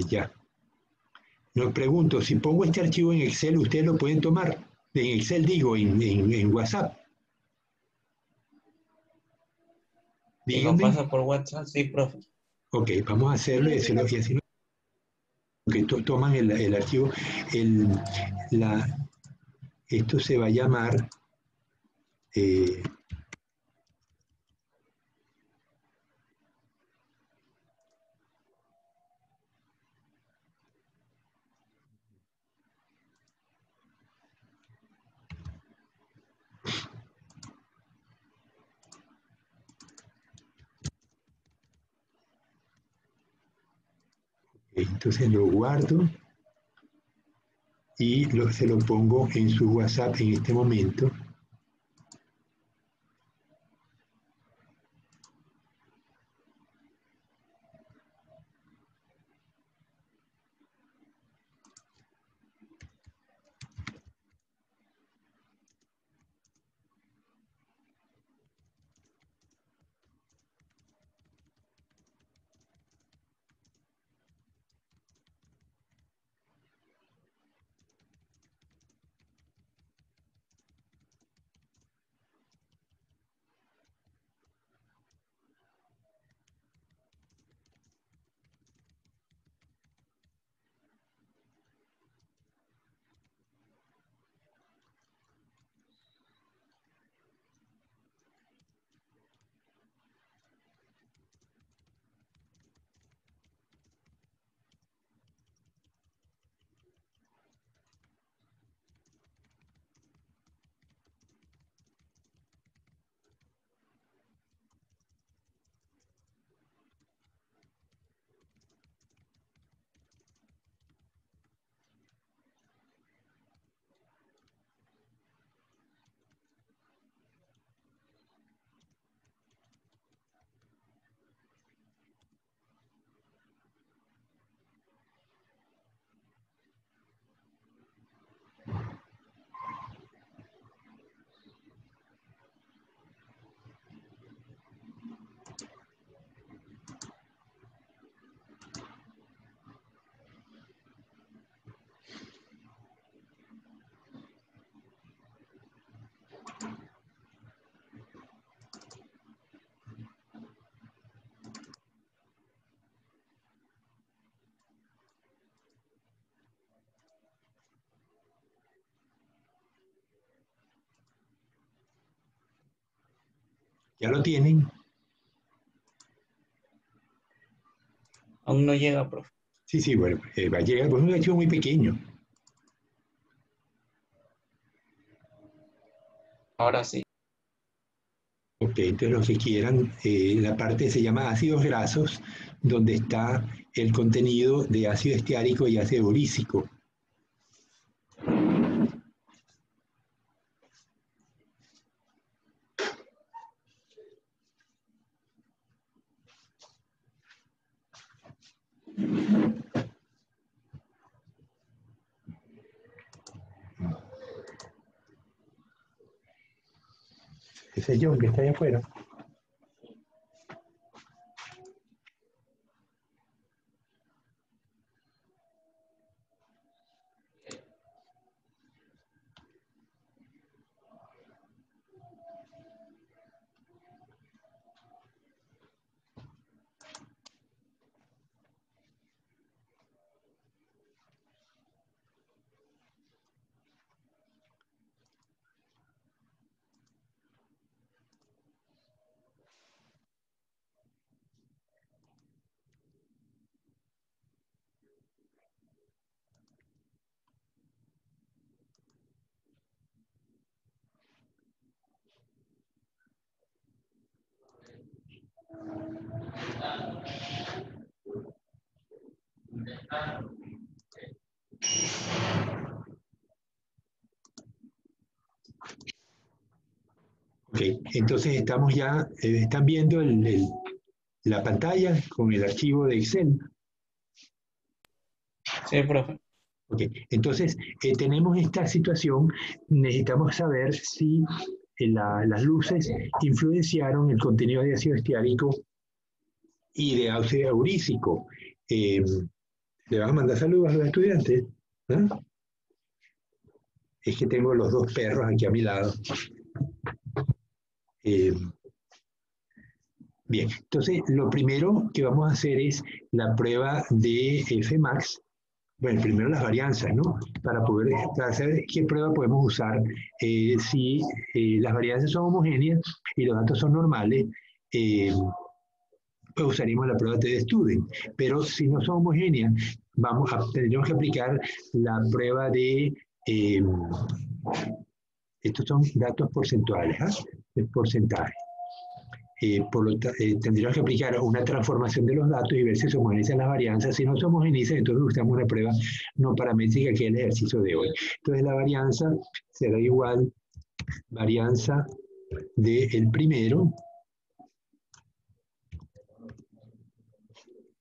Ya. Nos pregunto, si pongo este archivo en Excel, ¿ustedes lo pueden tomar? En Excel digo, en WhatsApp. Si lo Díganme. pasa por WhatsApp, sí, profe. Ok, vamos a hacerlo y así que toman el archivo. El, la, esto se va a llamar eh, entonces lo guardo y se lo pongo en su WhatsApp en este momento. ¿Ya lo tienen? Aún no llega, profe. Sí, sí, bueno, va a llegar, pues es un archivo muy pequeño. Ahora sí. Ok, entonces los que quieran, la parte se llama ácidos grasos, donde está el contenido de ácido estiárico y ácido urícico. Ese es John que está ahí afuera. Ok, entonces estamos ya, están viendo la pantalla con el archivo de Excel. Sí, profe. Ok, entonces tenemos esta situación, necesitamos saber si las luces influenciaron el contenido de ácido estiárico y de ácido aurícico. ¿Le vas a mandar saludos a los estudiantes? ¿Ah? Es que tengo los dos perros aquí a mi lado. Bien, entonces lo primero que vamos a hacer es la prueba de Fmax. Bueno, primero las varianzas, ¿no? Para saber qué prueba podemos usar. Si las varianzas son homogéneas y los datos son normales, pues usaremos la prueba de Student. Pero si no son homogéneas, tendremos que aplicar la prueba de... estos son datos porcentuales, de porcentaje. Tendríamos que aplicar una transformación de los datos y ver si se homogenizan las varianzas. Si no se homogenizan, entonces usamos una prueba no paramétrica, que es el ejercicio de hoy. Entonces la varianza será igual varianza del primero.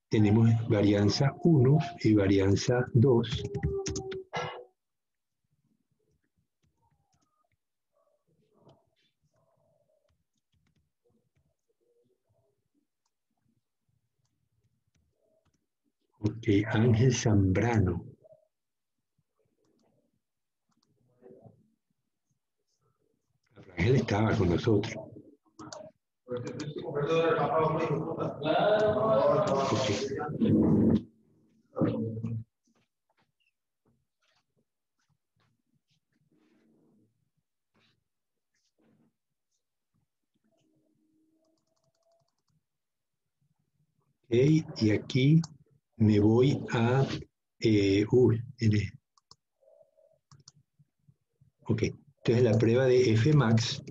Tenemos varianza 1 y varianza 2. Ok, Ángel Zambrano. Ángel estaba con nosotros. Okay, y aquí me voy a... ok, entonces la prueba de Fmax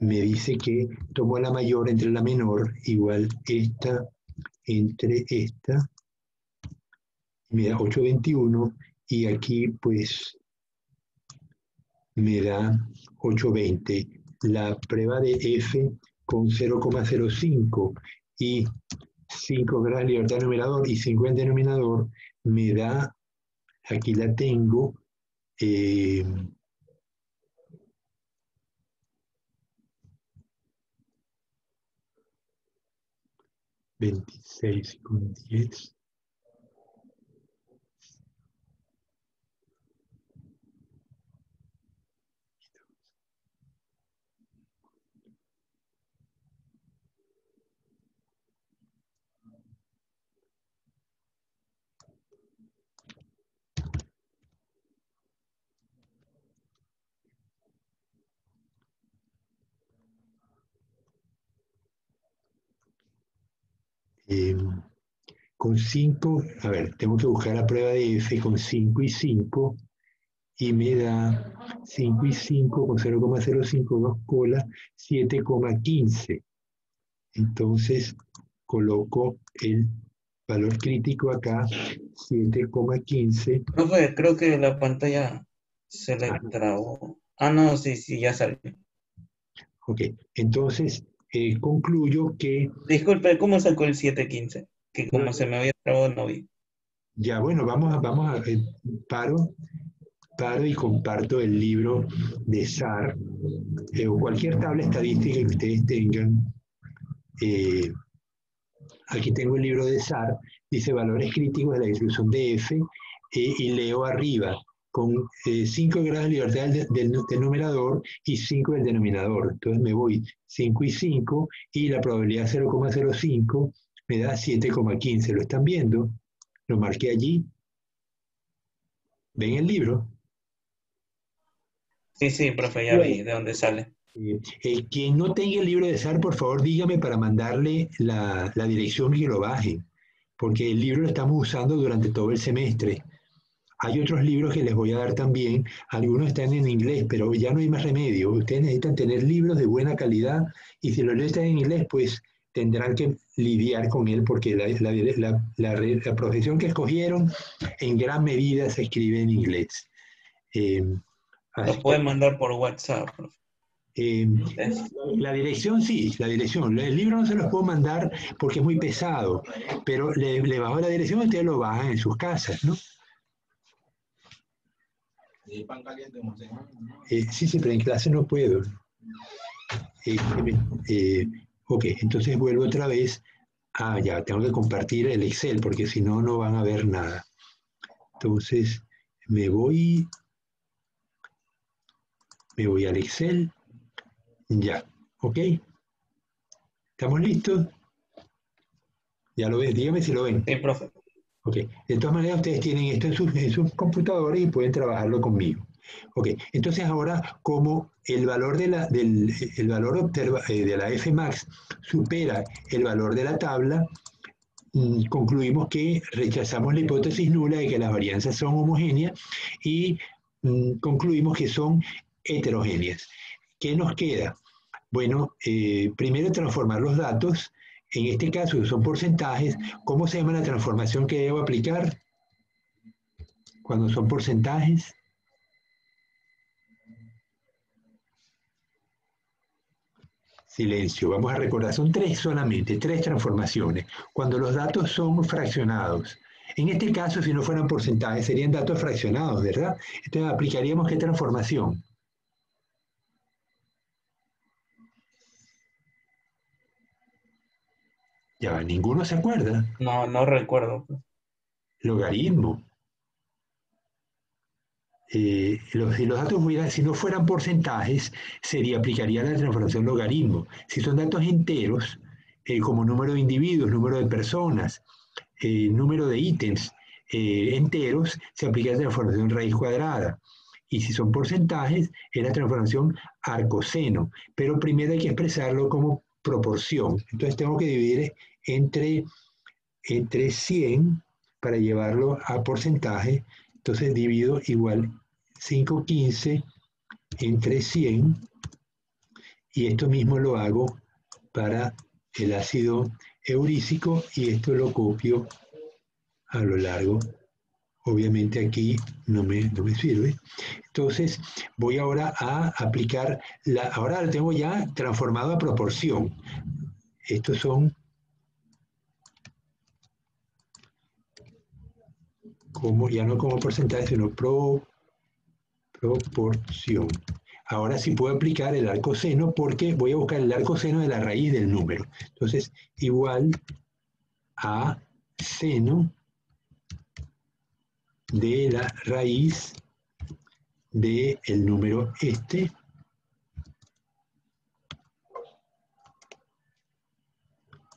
me dice que tomo la mayor entre la menor, igual esta entre esta, me da 8,21, y aquí pues me da 8,20. La prueba de F con 0,05 y 5 grados de libertad en numerador y 5 en denominador me da, aquí la tengo, 26,10. Con 5, a ver, tengo que buscar la prueba de F con 5 y 5, y me da 5 y 5 con 0,05, 2 colas, 7,15. Entonces coloco el valor crítico acá, 7,15. Profe, creo que la pantalla se le trabó. Ah, no, sí, sí, ya salió. Ok, entonces concluyo que... Disculpe, ¿cómo sacó el 715? Que como se me había trabado no vi. Ya, bueno, paro y comparto el libro de SAR, o cualquier tabla estadística que ustedes tengan. Aquí tengo el libro de SAR, dice valores críticos de la distribución de F, y leo arriba, con 5 grados de libertad del numerador y 5 del denominador. Entonces me voy 5 y 5, y la probabilidad 0,05 me da 7,15. ¿Lo están viendo? Lo marqué allí. ¿Ven el libro? Sí, sí, profe, ya vi de dónde sale. Quien no tenga el libro de SAR, por favor, dígame para mandarle la dirección y que lo baje, porque el libro lo estamos usando durante todo el semestre. Hay otros libros que les voy a dar también, algunos están en inglés, pero ya no hay más remedio. Ustedes necesitan tener libros de buena calidad, y si los libros están en inglés, pues tendrán que lidiar con él, porque la profesión que escogieron en gran medida se escribe en inglés. Lo Así que pueden mandar por WhatsApp, profe. la dirección sí, la dirección. El libro no se los puedo mandar porque es muy pesado, pero le bajo la dirección y ustedes lo bajan en sus casas, ¿no? Pan caliente, sí, pero en clase no puedo. Ok, entonces vuelvo otra vez. Ya, tengo que compartir el Excel porque si no, no van a ver nada. Entonces, me voy al Excel. Ya, ok. ¿Estamos listos? Ya lo ves, dígame si lo ven. Sí, profe. Ok, de todas maneras ustedes tienen esto en sus computadores y pueden trabajarlo conmigo. Ok, entonces ahora como el valor de el valor de la Fmax supera el valor de la tabla, concluimos que rechazamos la hipótesis nula de que las varianzas son homogéneas y concluimos que son heterogéneas. ¿Qué nos queda? Bueno, primero transformar los datos. En este caso son porcentajes. ¿Cómo se llama la transformación que debo aplicar cuando son porcentajes? Silencio. Vamos a recordar, son tres solamente, tres transformaciones. Cuando los datos son fraccionados. En este caso, si no fueran porcentajes, serían datos fraccionados, ¿verdad? Entonces, aplicaríamos ¿qué transformación? Ya, ninguno se acuerda. No, no recuerdo. Logaritmo. Si los datos si no fueran porcentajes, aplicaría la transformación logaritmo. Si son datos enteros, como número de individuos, número de personas, número de ítems enteros, se aplica la transformación raíz cuadrada. Y si son porcentajes, es la transformación arcoseno. Pero primero hay que expresarlo como proporción. Entonces tengo que dividir entre 100 para llevarlo a porcentaje. Entonces divido igual 515 entre 100 y esto mismo lo hago para el ácido eurícico y esto lo copio a lo largo. Obviamente aquí no me sirve. Entonces voy ahora a aplicar, ahora lo tengo ya transformado a proporción. Estos son ya no como porcentaje, sino proporción. Ahora sí puedo aplicar el arco seno porque voy a buscar el arco seno de la raíz del número. Entonces, igual a seno de la raíz del número este.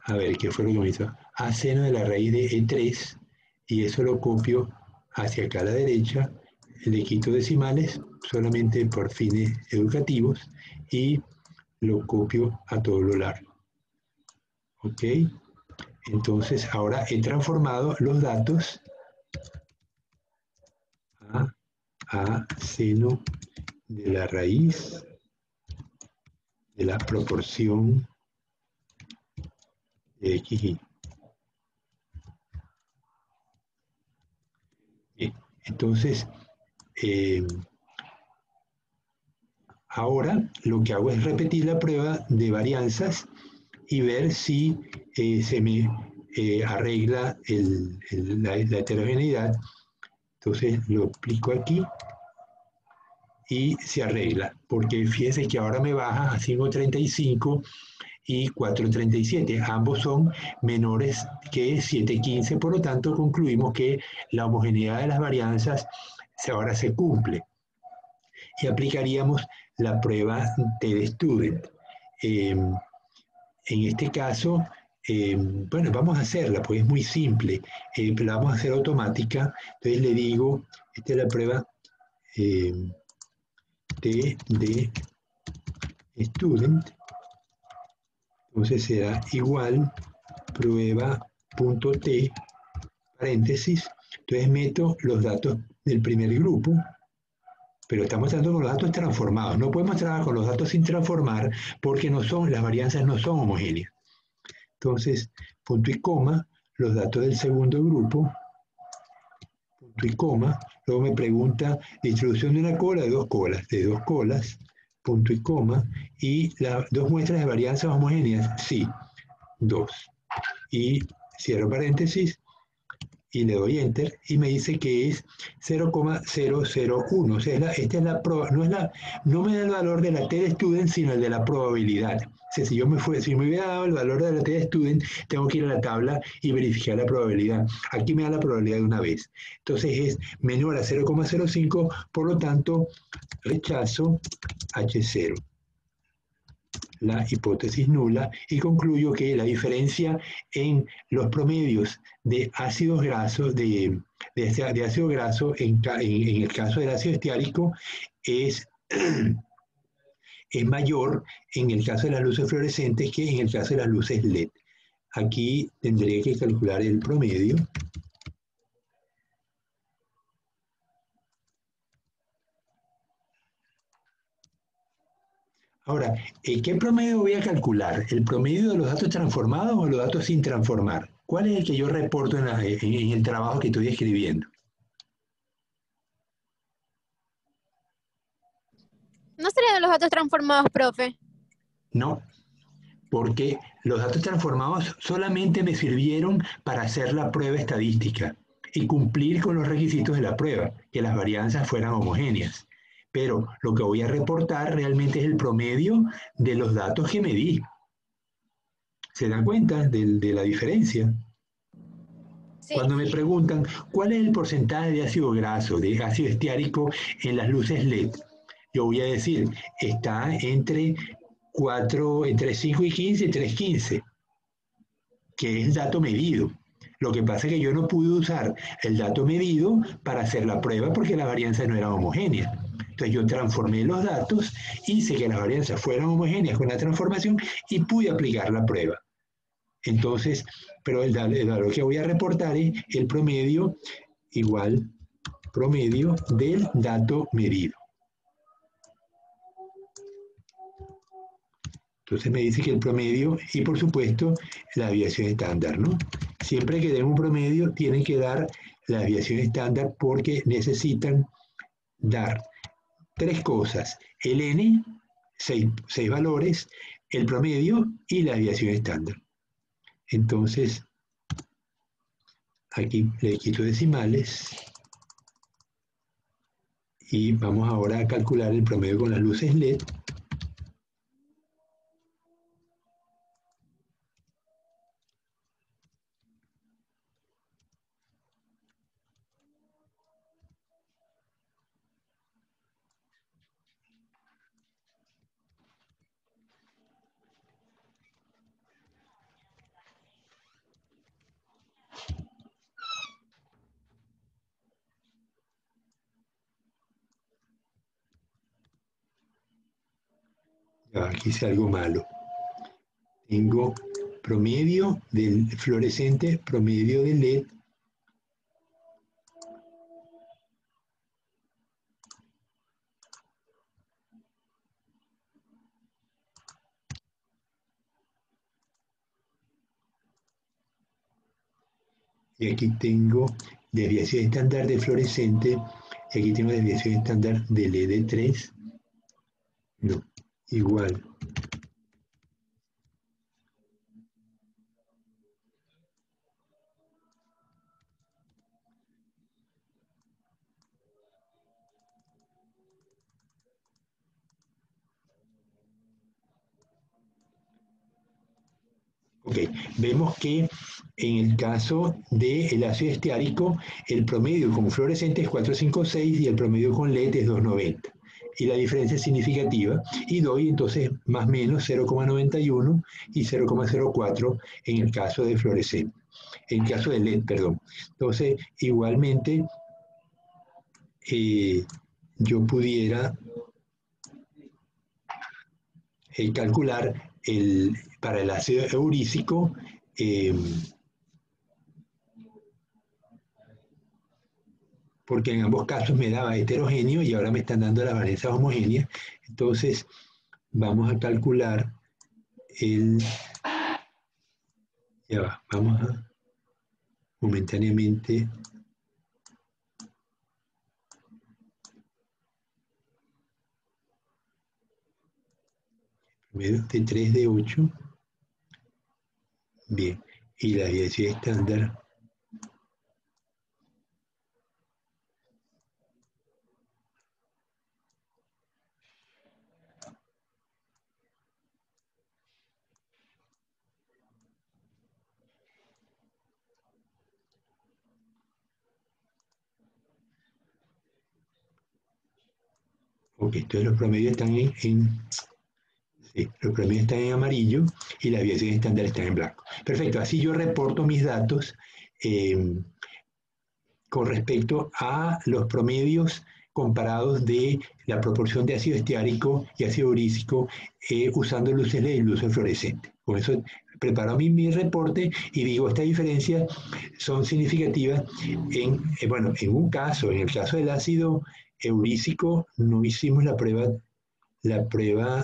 A ver, ¿qué fue lo que me hizo? A seno de la raíz de E3 y eso lo copio hacia acá a la derecha, le quito decimales solamente por fines educativos y lo copio a todo lo largo. ¿Ok? Entonces ahora he transformado los datos a seno de la raíz de la proporción de x y. Bien, entonces ahora lo que hago es repetir la prueba de varianzas y ver si se me arregla la heterogeneidad. Entonces lo aplico aquí y se arregla, porque fíjense que ahora me baja a 5.35 y 4.37. Ambos son menores que 7.15, por lo tanto concluimos que la homogeneidad de las varianzas ahora se cumple. Y aplicaríamos la prueba de Student. En este caso, bueno, vamos a hacerla, pues es muy simple, pero la vamos a hacer automática. Entonces le digo, esta es la prueba de Student. Entonces será igual prueba.t, paréntesis. Entonces meto los datos del primer grupo, pero estamos tratando con los datos transformados. No podemos trabajar con los datos sin transformar porque las varianzas no son homogéneas. Entonces, punto y coma, los datos del segundo grupo, punto y coma. Luego me pregunta distribución de una cola, de dos colas, punto y coma. Y las dos muestras de varianzas homogéneas, sí, 2. Y cierro paréntesis y le doy Enter y me dice que es 0,001. O sea, esta es la prueba, no me da el valor de la T-Student, sino el de la probabilidad. O sea, si me hubiera dado el valor de la T-Student, tengo que ir a la tabla y verificar la probabilidad. Aquí me da la probabilidad de una vez. Entonces es menor a 0,05, por lo tanto, rechazo H0. La hipótesis nula y concluyo que la diferencia en los promedios de ácidos grasos, de ácido graso en el caso del ácido estiárico es, es mayor en el caso de las luces fluorescentes que en el caso de las luces LED. Aquí tendré que calcular el promedio. Ahora, ¿qué promedio voy a calcular? ¿El promedio de los datos transformados o los datos sin transformar? ¿Cuál es el que yo reporto en el trabajo que estoy escribiendo? ¿No serían los datos transformados, profe? No, porque los datos transformados solamente me sirvieron para hacer la prueba estadística y cumplir con los requisitos de la prueba, que las varianzas fueran homogéneas. Pero lo que voy a reportar realmente es el promedio de los datos que medí. ¿Se dan cuenta de la diferencia? Sí. Cuando me preguntan cuál es el porcentaje de ácido graso, de ácido estiárico en las luces LED, yo voy a decir, está entre 5 y 15, 3,15, que es el dato medido. Lo que pasa es que yo no pude usar el dato medido para hacer la prueba porque las varianzas no eran homogéneas. Entonces yo transformé los datos, hice que las varianzas fueran homogéneas con la transformación y pude aplicar la prueba. Entonces, pero el valor que voy a reportar es el promedio igual promedio del dato medido. Entonces me dice que el promedio y por supuesto la desviación estándar, ¿no? Siempre que den un promedio tienen que dar la desviación estándar porque necesitan dar tres cosas: el n, seis valores, el promedio y la desviación estándar. Entonces, aquí le quito decimales y vamos ahora a calcular el promedio con las luces LED. Aquí hice algo malo. Tengo promedio del fluorescente, promedio del LED. Y aquí tengo desviación estándar de fluorescente. Y aquí tengo desviación estándar de LED 3. No, igual. Ok, vemos que en el caso del ácido estiárico, el promedio con fluorescente es 456 y el promedio con LED es 290. Y la diferencia es significativa y doy entonces más o menos 0,91 y 0,04 en el caso de fluorescente, en el caso de LED, perdón. Entonces, igualmente, yo pudiera calcular para el ácido eurícico porque en ambos casos me daba heterogéneo y ahora me están dando las varianzas homogéneas. Entonces, vamos a calcular ya va, vamos a momentáneamente primero de 3 de 8. Bien, y la desviación estándar Ok, entonces los promedios están sí, los promedios están en amarillo y las desviaciones estándar están en blanco. Perfecto, así yo reporto mis datos con respecto a los promedios comparados de la proporción de ácido esteárico y ácido urícico usando luces LED y luces fluorescentes. Con eso preparo mi reporte y digo, estas diferencias son significativas bueno, en un caso, en el caso del ácido eurícico, no hicimos la prueba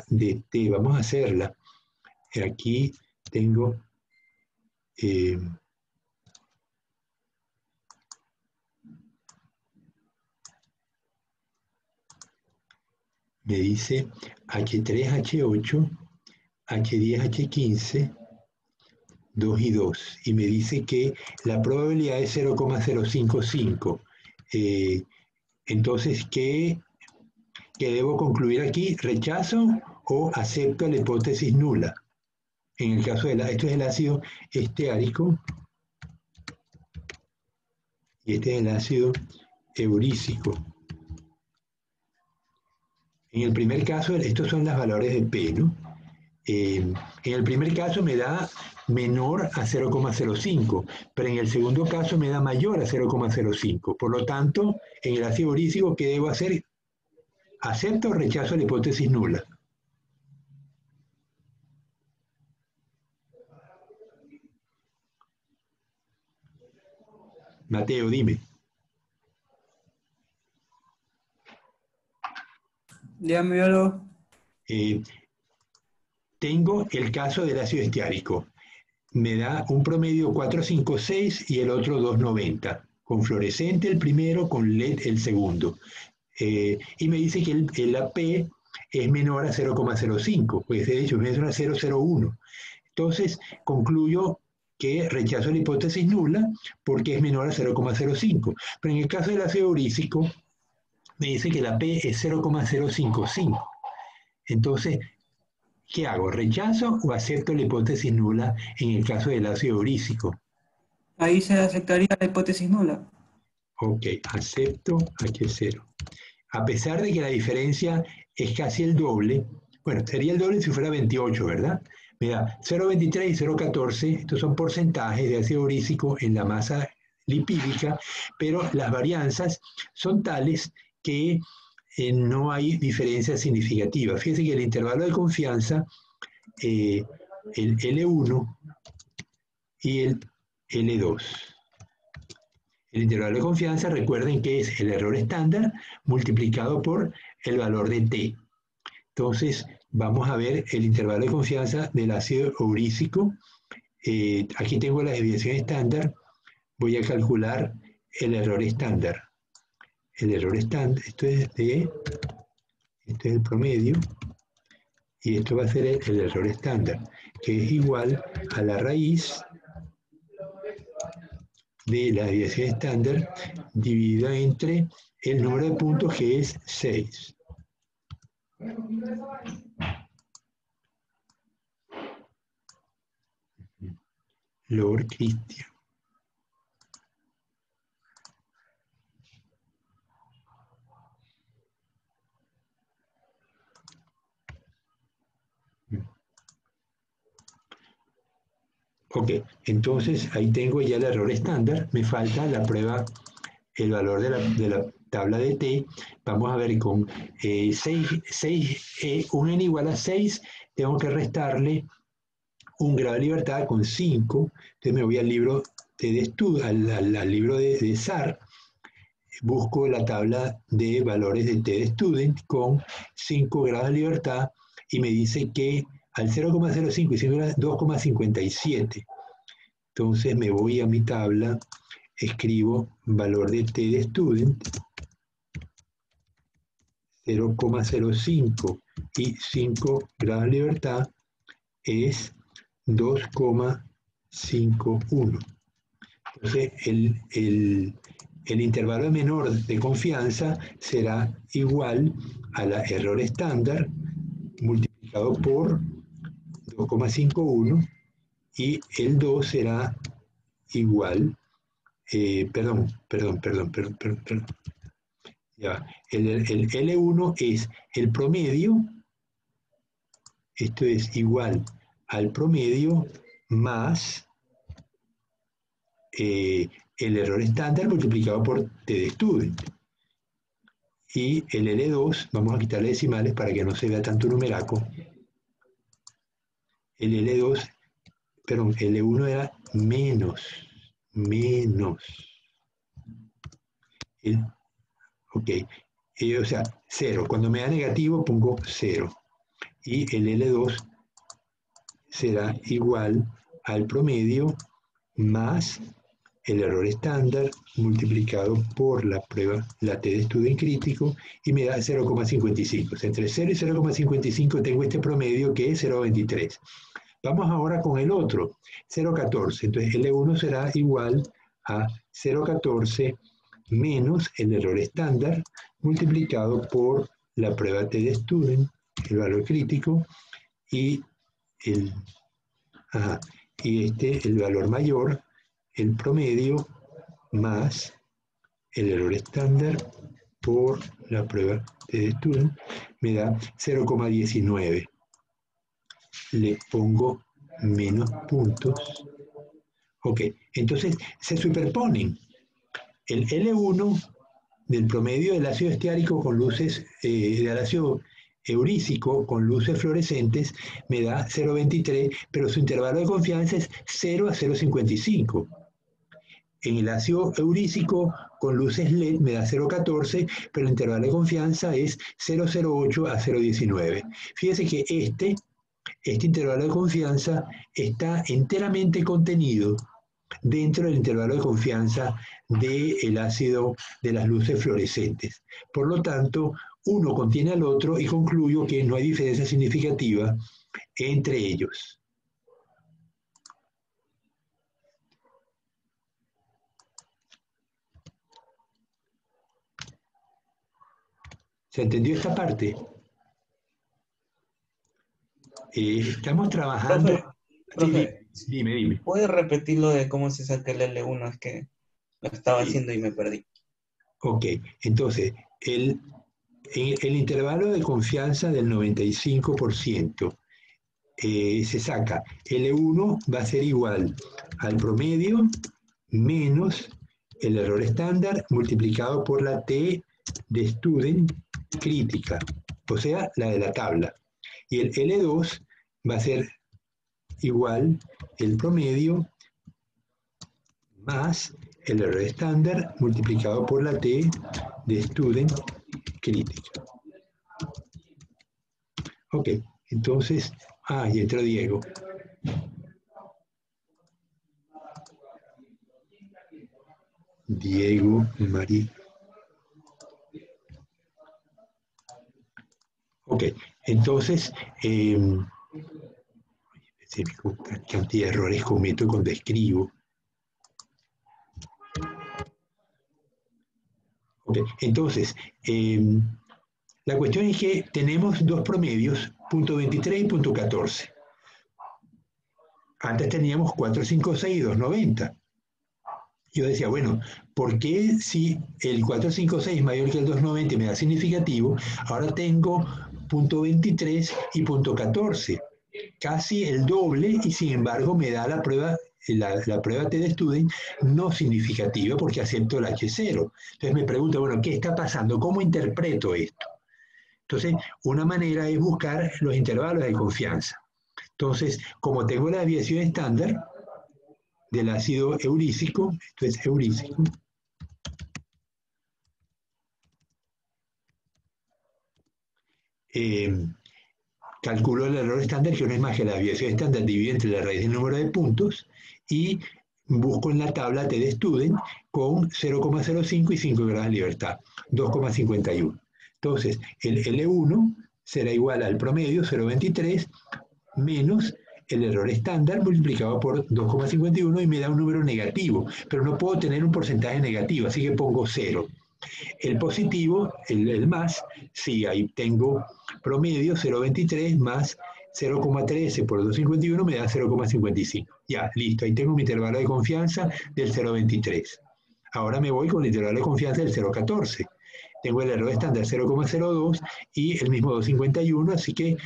de T. Vamos a hacerla. Aquí tengo... me dice H3H8, H10H15, 2 y 2. Y me dice que la probabilidad es 0,055. Entonces, ¿qué debo concluir aquí? ¿Rechazo o acepto la hipótesis nula? En el caso esto es el ácido esteárico y este es el ácido eurícico. En el primer caso, estos son los valores de P, ¿no? En el primer caso me da menor a 0,05, pero en el segundo caso me da mayor a 0,05. Por lo tanto, en el ácido eurícico, ¿qué debo hacer? ¿Acepto o rechazo la hipótesis nula? Mateo, dime. Dígamelo. Tengo el caso del ácido esteárico. Me da un promedio 456 y el otro 290. Con fluorescente el primero, con LED el segundo. Y me dice que el AP es menor a 0,05, pues de hecho es menor a 0,01. Entonces concluyo que rechazo la hipótesis nula porque es menor a 0,05. Pero en el caso del ácido eurícico, me dice que la P es 0,055. Entonces, ¿qué hago? ¿Rechazo o acepto la hipótesis nula en el caso del ácido eurícico? Ahí se aceptaría la hipótesis nula. Ok, acepto H0. A pesar de que la diferencia es casi el doble, bueno, sería el doble si fuera 28, ¿verdad? Me da 0,23 y 0,14, estos son porcentajes de ácido eurícico en la masa lipídica, pero las varianzas son tales que no hay diferencia significativa. Fíjense que el intervalo de confianza, el L1 y el L2. El intervalo de confianza, recuerden que es el error estándar multiplicado por el valor de T. Entonces, vamos a ver el intervalo de confianza del ácido eurícico. Aquí tengo la desviación estándar. Voy a calcular el error estándar. El error estándar, este es el promedio, y esto va a ser el error estándar, que es igual a la raíz de la desviación estándar dividida entre el número de puntos, que es 6. Lord Christian. Ok, entonces ahí tengo ya el error estándar. Me falta la prueba, el valor de la tabla de T. Vamos a ver con 1 n igual a 6, tengo que restarle un grado de libertad con 5. Entonces me voy al libro de estudio, al libro de SAR, busco la tabla de valores de T de Student con 5 grados de libertad y me dice que al 0,05 y 5 grados, 2,57. Entonces me voy a mi tabla, escribo valor de T de Student, 0,05 y 5 grados de libertad es 2,51. Entonces el intervalo menor de confianza será igual a la error estándar multiplicado por 2,51 y el 2 será igual, Ya, el L1 es el promedio, esto es igual al promedio más el error estándar multiplicado por T de student. Y el L2, vamos a quitarle decimales para que no se vea tanto numeraco. El L2, perdón, L1 era menos. Ok, o sea, 0. Cuando me da negativo pongo 0. Y el L2 será igual al promedio más el error estándar multiplicado por la prueba, la T de student crítico, y me da 0,55. O sea, entre 0 y 0,55 tengo este promedio que es 0,23. Vamos ahora con el otro, 0,14. Entonces L1 será igual a 0,14 menos el error estándar multiplicado por la prueba T de student, el valor crítico, y el valor mayor, el promedio, más el error estándar por la prueba de student, me da 0,19. Le pongo menos puntos. Ok, entonces se superponen. El L1 del promedio del ácido esteárico con luces, del ácido eurícico con luces fluorescentes me da 0,23, pero su intervalo de confianza es 0 a 0,55. En el ácido eurícico con luces LED me da 0,14, pero el intervalo de confianza es 0,08 a 0,19. Fíjese que este intervalo de confianza está enteramente contenido dentro del intervalo de confianza del ácido de las luces fluorescentes. Por lo tanto, uno contiene al otro y concluyo que no hay diferencia significativa entre ellos. ¿Se entendió esta parte? Estamos trabajando... Profe, Sí, dime. ¿puedes repetir lo de cómo se saca el L1? Es que lo estaba haciendo y me perdí. Ok, entonces, el intervalo de confianza del 95% se saca. L1 va a ser igual al promedio menos el error estándar multiplicado por la T de student crítica, o sea, la de la tabla. Y el L2 va a ser igual el promedio más el error estándar multiplicado por la T de student crítica. Ok, entonces, y entró Diego. Diego María. Ok, entonces, qué cantidad de errores cometo cuando escribo. Ok, entonces, la cuestión es que tenemos dos promedios, punto 23 y punto 14. Antes teníamos 456 y 290. Yo decía, bueno, ¿por qué si el 456 es mayor que el 290 y me da significativo, ahora tengo punto 23 y punto 14? Casi el doble y sin embargo me da la prueba T de student no significativa porque acepto el H0. Entonces me pregunto, bueno, ¿qué está pasando? ¿Cómo interpreto esto? Entonces, una manera es buscar los intervalos de confianza. Entonces, como tengo la desviación estándar del ácido eurícico, esto es eurícico, calculo el error estándar, que no es más que la desviación estándar dividida entre la raíz del número de puntos, y busco en la tabla T de student con 0,05 y 5 grados de libertad, 2,51. Entonces, el L1 será igual al promedio 0,23 menos el error estándar multiplicado por 2,51 y me da un número negativo, pero no puedo tener un porcentaje negativo, así que pongo 0. El positivo, el más, sí, ahí tengo promedio 0,23 más 0,13 por 2,51 me da 0,55. Ya, listo, ahí tengo mi intervalo de confianza del 0,23. Ahora me voy con el intervalo de confianza del 0,14. tengo el error estándar 0,02 y el mismo 251, así que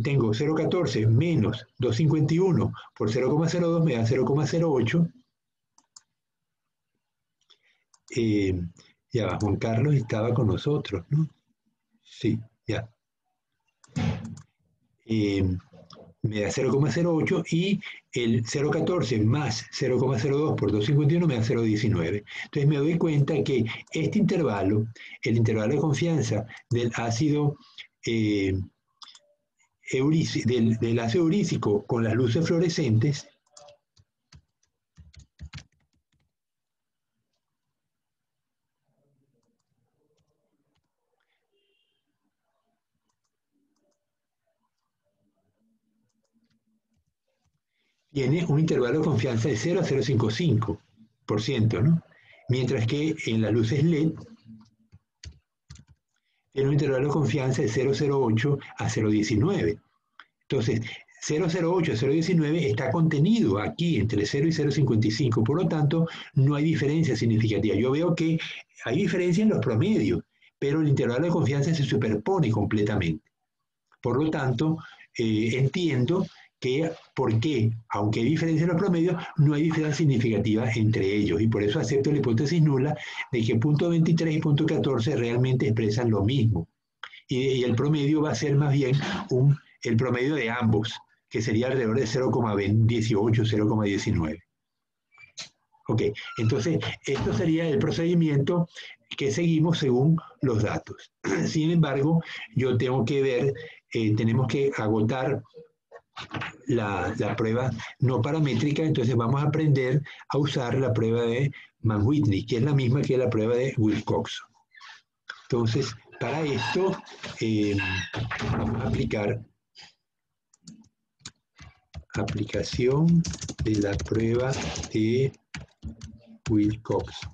tengo 0,14 menos 251 por 0,02 me da 0,08. Ya va, Juan Carlos estaba con nosotros, ¿no? Sí, ya. Me da 0,08 y el 0,14 más 0,02 por 251 me da 0,19. Entonces me doy cuenta que este intervalo, el intervalo de confianza del ácido del ácido eurícico con las luces fluorescentes, tiene un intervalo de confianza de 0 a 0,55%, ¿no? Mientras que en las luces LED tiene un intervalo de confianza de 0,08 a 0,19. Entonces, 0,08 a 0,19 está contenido aquí entre 0 y 0,55, por lo tanto, no hay diferencia significativa. Yo veo que hay diferencia en los promedios, pero el intervalo de confianza se superpone completamente. Por lo tanto, entiendo que por qué, aunque hay diferencia en los promedios, no hay diferencia significativa entre ellos. Y por eso acepto la hipótesis nula de que punto 23 y punto 14 realmente expresan lo mismo. Y el promedio va a ser más bien el promedio de ambos, que sería alrededor de 0,18, 0,19. Ok, entonces esto sería el procedimiento que seguimos según los datos. Sin embargo, yo tengo que ver, tenemos que agotar la prueba no paramétrica, entonces vamos a aprender a usar la prueba de Mann-Whitney, que es la misma que la prueba de Wilcoxon. Entonces, para esto vamos a aplicar aplicación de la prueba de Wilcoxon.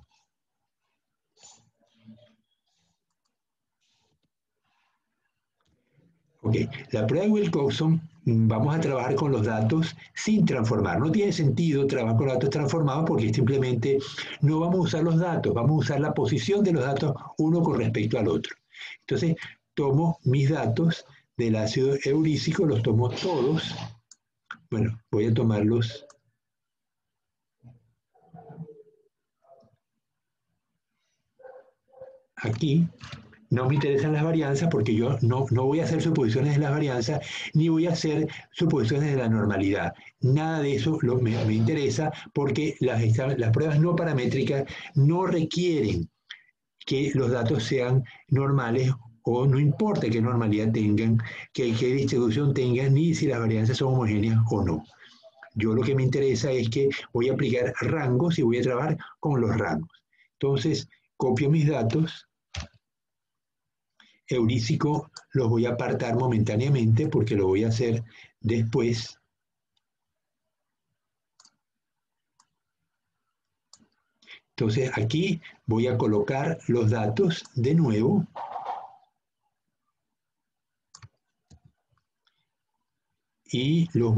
Ok, la prueba de Wilcoxon, vamos a trabajar con los datos sin transformar. No tiene sentido trabajar con los datos transformados porque simplemente no vamos a usar los datos, vamos a usar la posición de los datos uno con respecto al otro. Entonces, tomo mis datos del ácido eurícico, los tomo todos. Bueno, voy a tomarlos aquí. No me interesan las varianzas porque yo no voy a hacer suposiciones de las varianzas ni voy a hacer suposiciones de la normalidad. Nada de eso me interesa porque las pruebas no paramétricas no requieren que los datos sean normales o no importa qué normalidad tengan, qué distribución tengan, ni si las varianzas son homogéneas o no. Yo lo que me interesa es que voy a aplicar rangos y voy a trabajar con los rangos. Entonces, copio mis datos. Eurícico los voy a apartar momentáneamente porque lo voy a hacer después. Entonces aquí voy a colocar los datos de nuevo. Y lo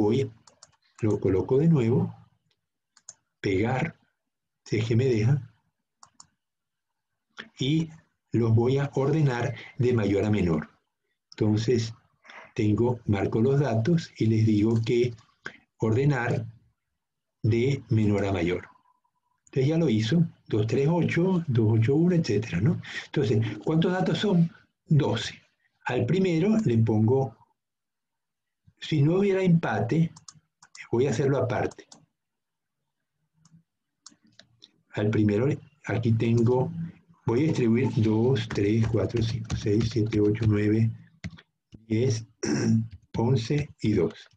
coloco de nuevo. Pegar, si es que me deja. Y los voy a ordenar de mayor a menor. Entonces, marco los datos y les digo que ordenar de menor a mayor. Entonces ya lo hizo, 238, 281, etcétera, ¿no? Entonces, ¿cuántos datos son? 12. Al primero le pongo, si no hubiera empate, voy a hacerlo aparte. Al primero, aquí tengo, voy a distribuir 2, 3, 4, 5, 6, 7, 8, 9, 10, 11 y 2.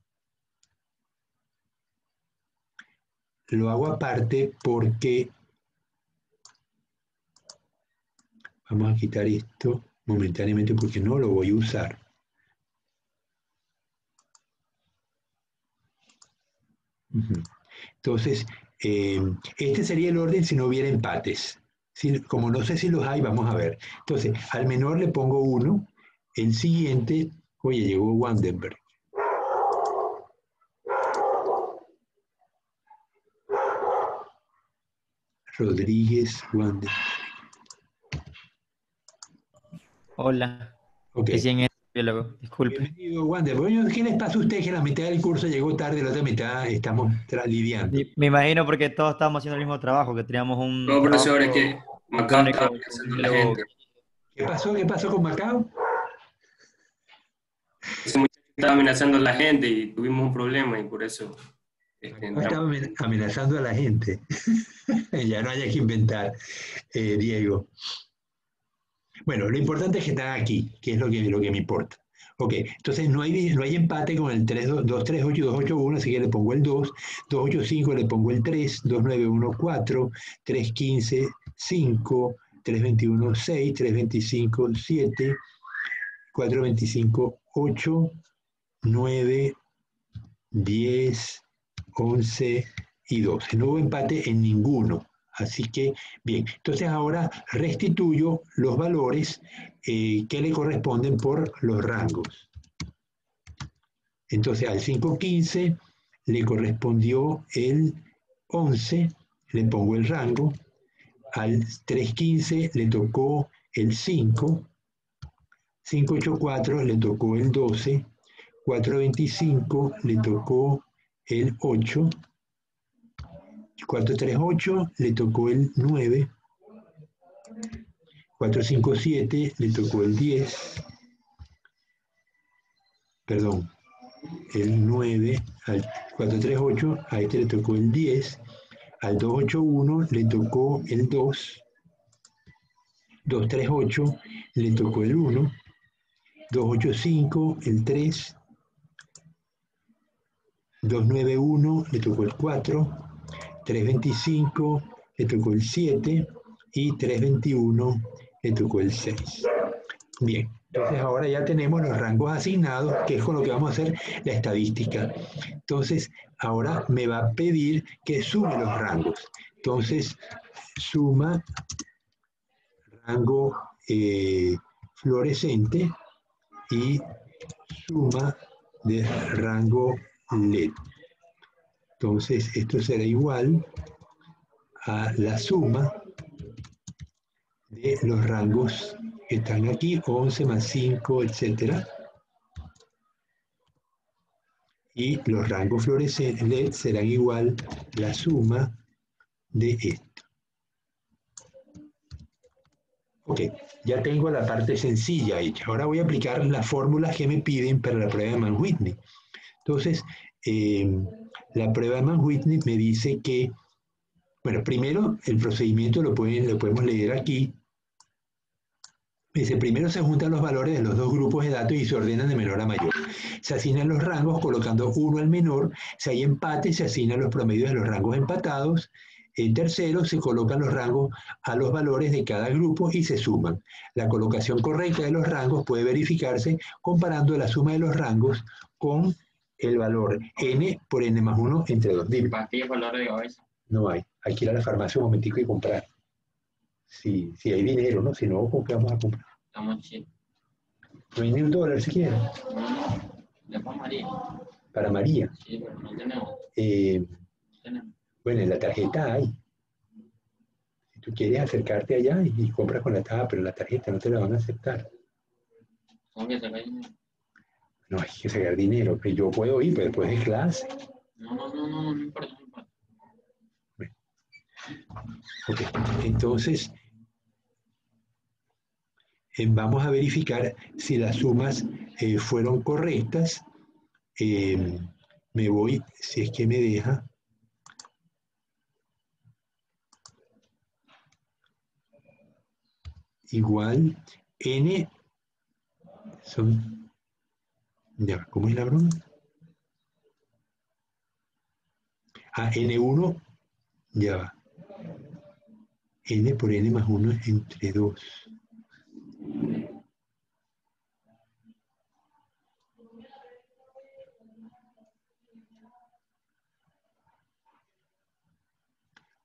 Lo hago aparte porque vamos a quitar esto momentáneamente porque no lo voy a usar. Entonces, este sería el orden si no hubiera empates. Como no sé si los hay, vamos a ver. Entonces, al menor le pongo 1. El siguiente, oye, llegó Wandenberg. Rodríguez Wandenberg. Hola, Ok. recién es biólogo, disculpe. Bienvenido, Wander. Bueno, ¿qué les pasa a ustedes que la mitad del curso llegó tarde, la otra mitad estamos lidiando? Me imagino porque todos estábamos haciendo el mismo trabajo, que teníamos un No, profesor, es trabajo que Macao crónico estaba con un amenazando a la biólogo. gente. ¿Qué pasó? ¿Qué pasó con Macao? Ese muchacho estaba amenazando a la gente y tuvimos un problema y por eso Macao entramos. estaba amenazando a la gente. Ya no haya que inventar, Diego. Bueno, lo importante es que están aquí, que es lo que me importa. Ok, entonces no hay empate con el 238 y 281, así que le pongo el 2, 285 le pongo el 3, 291 4, 315 5, 321 6, 325 7, 425 8, 9, 10, 11 y 12. No hubo empate en ninguno. Así que, bien, entonces ahora restituyo los valores que le corresponden por los rangos. Entonces al 515 le correspondió el 11, le pongo el rango. Al 315 le tocó el 5, 584 le tocó el 12, 425 le tocó el 8, 438 le tocó el 9, 457 le tocó el 10, perdón, el 9, al 438 a este le tocó el 10, al 281 le tocó el 2, 238 le tocó el 1, 285 el 3, 291 le tocó el 4, 325 le tocó el 7 y 321 le tocó el 6. Bien, entonces ahora ya tenemos los rangos asignados, que es con lo que vamos a hacer la estadística. Entonces, ahora me va a pedir que sume los rangos. Entonces, suma rango fluorescente y suma de rango LED. Entonces, esto será igual a la suma de los rangos que están aquí, 11 más 5, etcétera. Y los rangos fluorescentes LED serán igual a la suma de esto. Ok, ya tengo la parte sencilla hecha. Ahora voy a aplicar las fórmulas que me piden para la prueba de Mann-Whitney. Entonces, la prueba de Mann-Whitney me dice que, bueno, primero el procedimiento lo podemos leer aquí. Dice, primero se juntan los valores de los dos grupos de datos y se ordenan de menor a mayor. Se asignan los rangos colocando uno al menor. Si hay empate, se asignan los promedios de los rangos empatados. En tercero, se colocan los rangos a los valores de cada grupo y se suman. La colocación correcta de los rangos puede verificarse comparando la suma de los rangos con el valor n por n más 1 entre 2. Dime. ¿Pastillas valor de cabeza? No hay. Hay que ir a la farmacia un momentico y comprar. Si hay dinero, ¿no? Si no, ¿qué vamos a comprar? Estamos chidos. No hay ni $1 siquiera. No, después María. Para María. Sí, pero no tenemos. Tenemos. Bueno, en la tarjeta hay. Si tú quieres acercarte allá y compras con la tarjeta, pero la tarjeta no te la van a aceptar. ¿Cómo que se cae? No hay que sacar dinero, pero yo puedo ir, pero después de clase. No importa, no importa. Bueno. Ok, entonces vamos a verificar si las sumas fueron correctas. Me voy, si es que me deja. Igual n son, ya, ¿cómo es la broma? n1, ya va, n por n más 1 entre 2.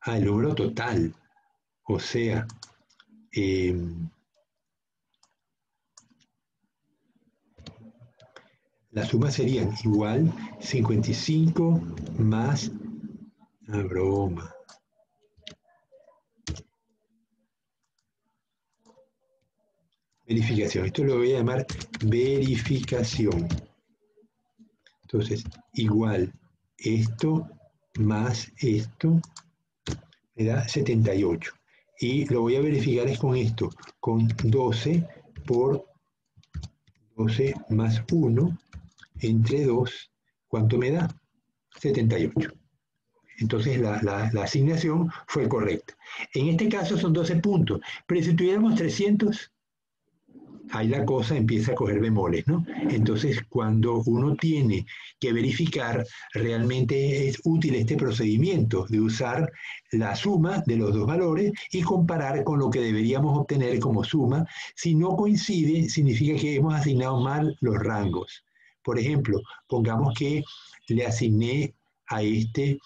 El número total, o sea, las sumas serían igual 55 más, broma. verificación. Esto lo voy a llamar verificación. Entonces, igual esto más esto me da 78. Y lo voy a verificar es con esto, con 12 por 12 más 1 entre 2, ¿cuánto me da? 78. Entonces la asignación fue correcta. En este caso son 12 puntos, pero si tuviéramos 300, ahí la cosa empieza a coger bemoles, ¿no? Entonces, cuando uno tiene que verificar, realmente es útil este procedimiento de usar la suma de los dos valores y comparar con lo que deberíamos obtener como suma. Si no coincide, significa que hemos asignado mal los rangos. Por ejemplo, pongamos que le asigné a este,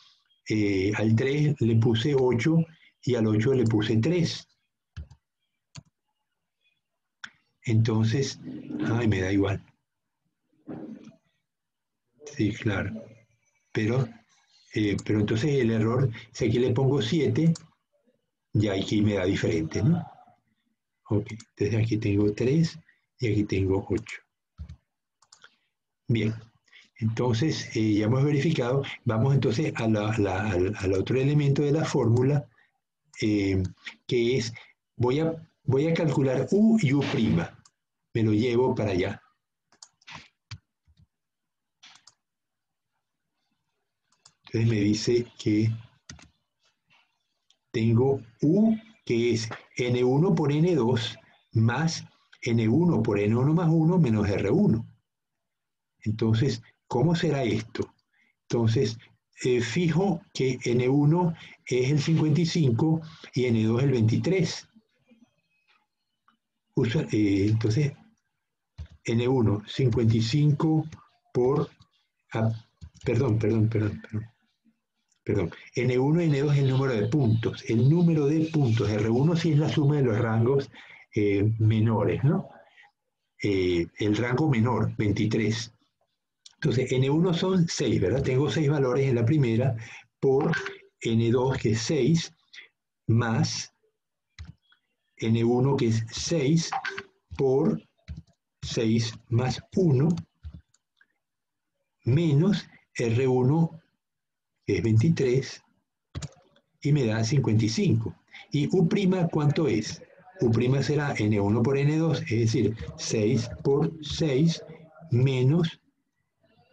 al 3 le puse 8 y al 8 le puse 3. Entonces, ay, me da igual. Sí, claro. Pero entonces el error, si aquí le pongo 7, ya aquí me da diferente, ¿no? Ok, entonces aquí tengo 3 y aquí tengo 8. Bien, entonces ya hemos verificado. Vamos entonces al otro elemento de la fórmula, que es, voy a calcular U y U'. Me lo llevo para allá. Entonces me dice que tengo U, que es N1 por N2 más N1 por N1 más 1 menos R1. Entonces, ¿cómo será esto? Entonces, fijo que N1 es el 55 y N2 el 23. Entonces, N1, 55 por... perdón. N1 y N2 es el número de puntos. El número de puntos, R1 sí es la suma de los rangos menores, ¿no? El rango menor, 23. Entonces, N1 son 6, ¿verdad? Tengo 6 valores en la primera por N2, que es 6, más N1, que es 6, por 6 más 1, menos R1, que es 23, y me da 55. ¿Y U', cuánto es? U' será N1 por N2, es decir, 6 por 6 menos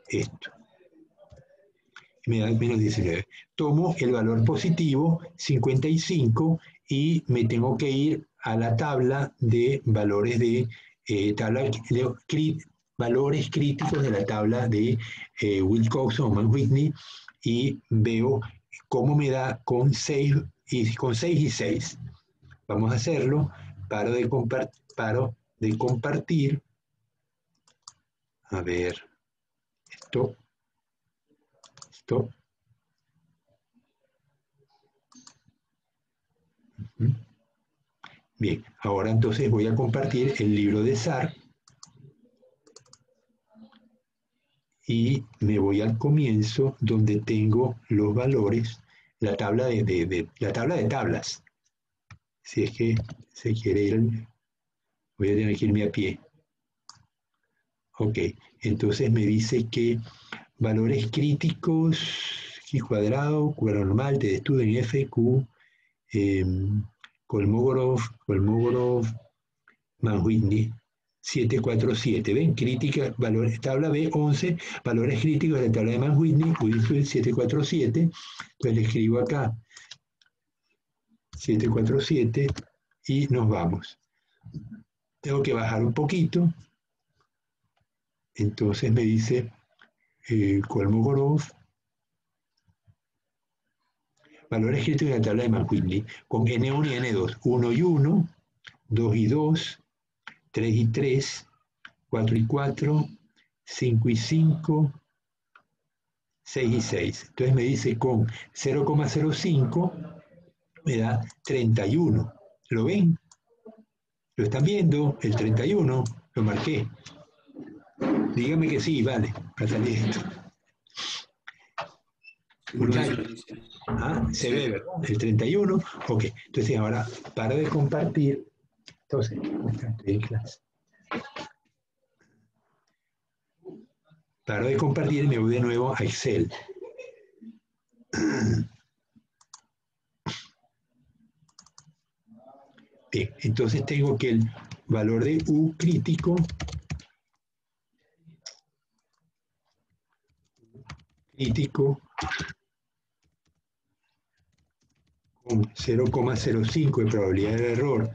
esto. Me da menos 19. Tomo el valor positivo, 55, y me tengo que ir a la tabla de valores de valores críticos de la tabla de Wilcoxon o Mann-Whitney, y veo cómo me da con 6 y 6. Vamos a hacerlo. Paro de compartir. A ver. Esto. Bien, ahora entonces voy a compartir el libro de SAR y me voy al comienzo donde tengo los valores, la tabla la tabla de tablas. Si es que se quiere ir, voy a tener que irme a pie. Ok, entonces me dice que valores críticos, X cuadrado, cuadrado normal, T de Student, F, Q, Kolmogorov, Mann-Whitney, 747. ¿Ven? Crítica, valores, tabla B11, valores críticos de la tabla de Mann-Whitney, 747. Entonces le escribo acá 747 y nos vamos. Tengo que bajar un poquito. Entonces me dice Kolmogorov, valores críticos de la tabla de Mann-Whitney, con N1 y N2, 1 y 1, 2 y 2, 3 y 3, 4 y 4, 5 y 5, 6 y 6. Entonces me dice con 0,05 me da 31. ¿Lo ven? ¿Lo están viendo? El 31, lo marqué. Dígame que sí, vale, para salir esto. Muchachos. Se ve, ¿verdad? El 31. Ok, entonces ahora paro de compartir. Entonces, estoy en clase. Paro de compartir y me voy de nuevo a Excel. Bien, entonces tengo que el valor de U crítico con 0,05 de probabilidad de error,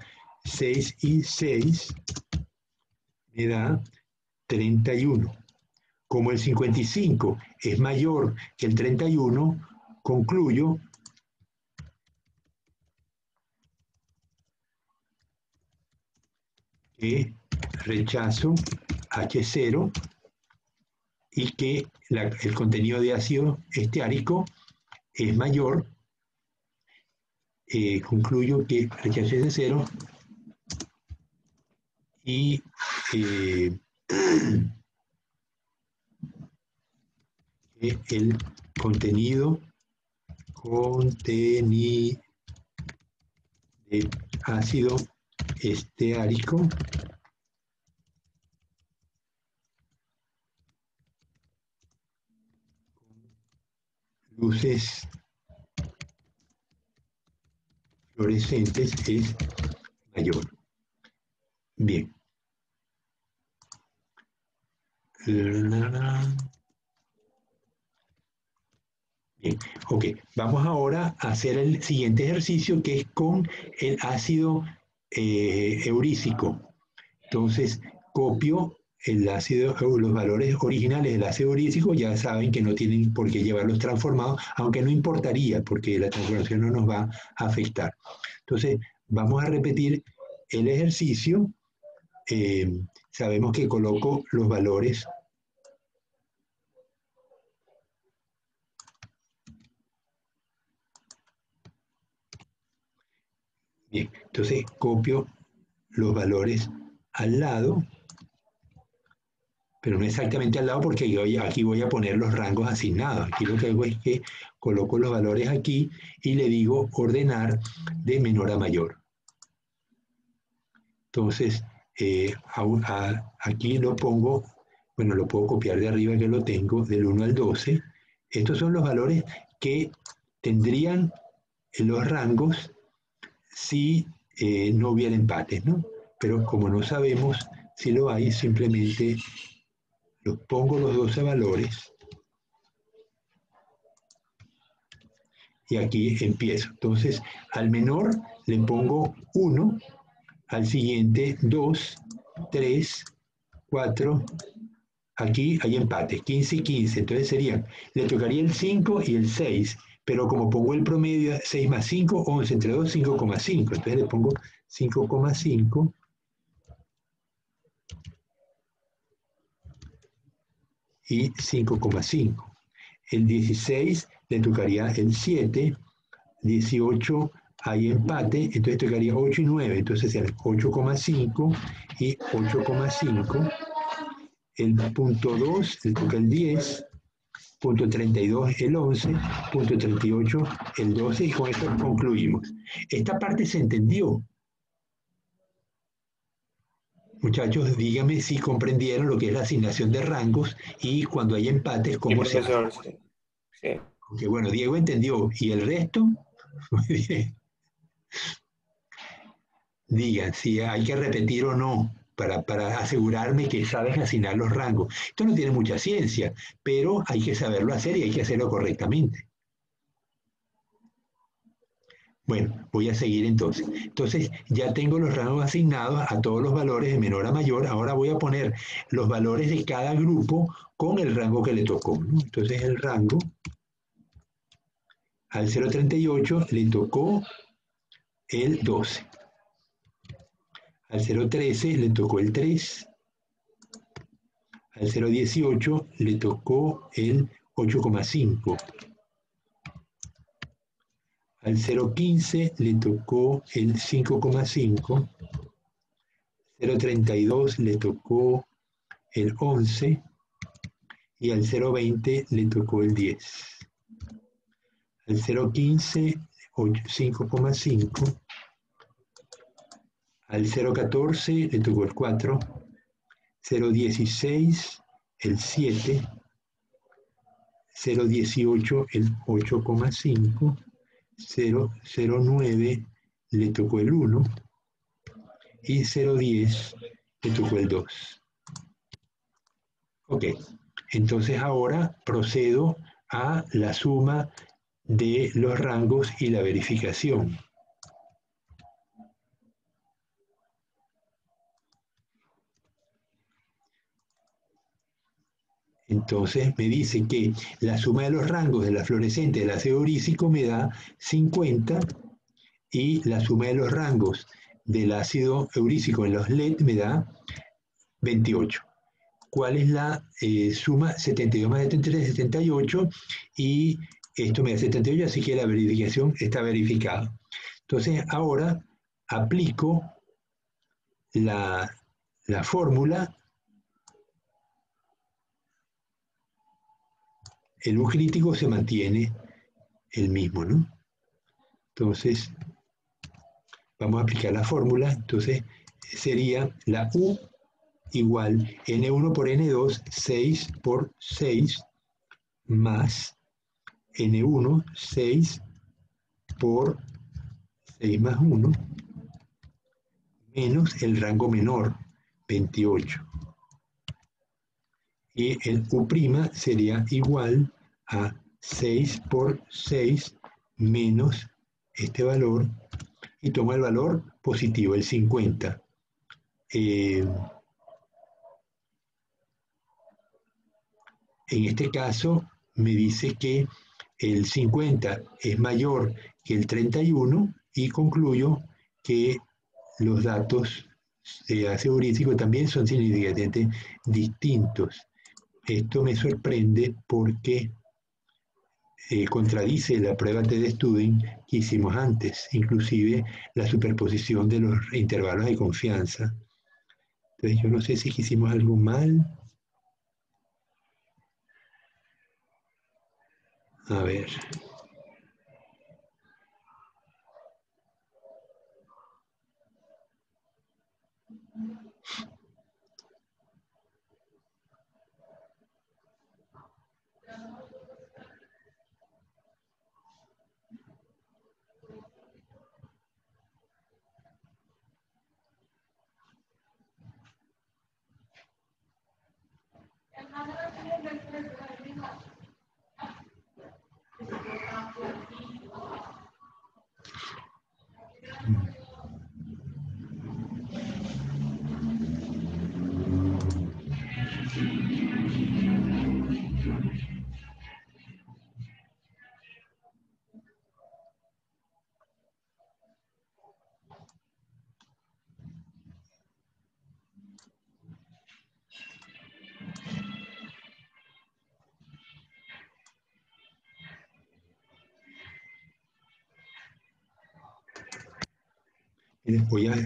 6 y 6 me da 31. Como el 55 es mayor que el 31, concluyo que rechazo H0 y que el contenido de ácido esteárico es mayor. Concluyo que rechazo H0 y el contenido de ácido esteárico luces fluorescentes es mayor. Bien. Bien, ok. Vamos ahora a hacer el siguiente ejercicio que es con el ácido eurícico. Entonces, copio el ácido, los valores originales del ácido eurícico, ya saben que no tienen por qué llevarlos transformados, aunque no importaría porque la transformación no nos va a afectar. Entonces, vamos a repetir el ejercicio. Sabemos que coloco los valores bien, entonces copio los valores al lado, pero no exactamente al lado porque aquí voy a poner los rangos asignados. Aquí lo que hago es que coloco los valores aquí y le digo ordenar de menor a mayor. Entonces, aquí lo pongo, bueno, lo puedo copiar de arriba que lo tengo, del 1 al 12. Estos son los valores que tendrían los rangos si no hubiera empates, ¿no? Pero como no sabemos si lo hay, simplemente los pongo los 12 valores y aquí empiezo. Entonces, al menor le pongo 1, al siguiente 2, 3, 4, aquí hay empates, 15 y 15, entonces le tocaría el 5 y el 6, pero como pongo el promedio, 6 más 5, 11, entre 2, 5,5, entonces le pongo 5,5 y 5,5. El 16 le tocaría el 7, 18 hay empate, entonces tocaría 8 y 9, entonces serían 8,5 y 8,5. El punto 2 le toca el 10, punto 32 el 11, punto 38 el 12 y con esto concluimos. Esta parte se entendió. Muchachos, díganme si comprendieron lo que es la asignación de rangos y cuando hay empates, cómo se hace. Profesor, sí. Sí. Porque bueno, Diego entendió. ¿Y el resto? Muy bien. Digan si hay que repetir o no para asegurarme que saben asignar los rangos. Esto no tiene mucha ciencia, pero hay que saberlo hacer y hay que hacerlo correctamente. Bueno, voy a seguir entonces. Entonces, ya tengo los rangos asignados a todos los valores de menor a mayor. Ahora voy a poner los valores de cada grupo con el rango que le tocó, ¿no? Entonces, el rango al 0,38 le tocó el 12. Al 0,13 le tocó el 3. Al 0,18 le tocó el 8,5. Al 0,15 le tocó el 5,5. 0,32 le tocó el 11. Y al 0,20 le tocó el 10. Al 0,15, 5,5. Al 0,14 le tocó el 4, 0,16 el 7, 0,18 el 8,5, 0,09 le tocó el 1 y 0,10 le tocó el 2. Ok, entonces ahora procedo a la suma de los rangos y la verificación. Entonces me dice que la suma de los rangos de la fluorescente del ácido eurícico me da 50 y la suma de los rangos del ácido eurícico en los LED me da 28. ¿Cuál es la suma? 72 más 73, 78, y esto me da 78, así que la verificación está verificada. Entonces ahora aplico la fórmula. El U crítico se mantiene el mismo, ¿no? Entonces, vamos a aplicar la fórmula. Entonces, sería la U igual N1 por N2, 6 por 6, más N1, 6 por 6 más 1, menos el rango menor, 28. Y el U' sería igual a 6 por 6 menos este valor, y tomo el valor positivo, el 50. En este caso me dice que el 50 es mayor que el 31 y concluyo que los datos de ácido eurícico también son significativamente distintos. Esto me sorprende porque contradice la prueba de Student que hicimos antes, inclusive la superposición de los intervalos de confianza. Entonces yo no sé si hicimos algo mal. A ver.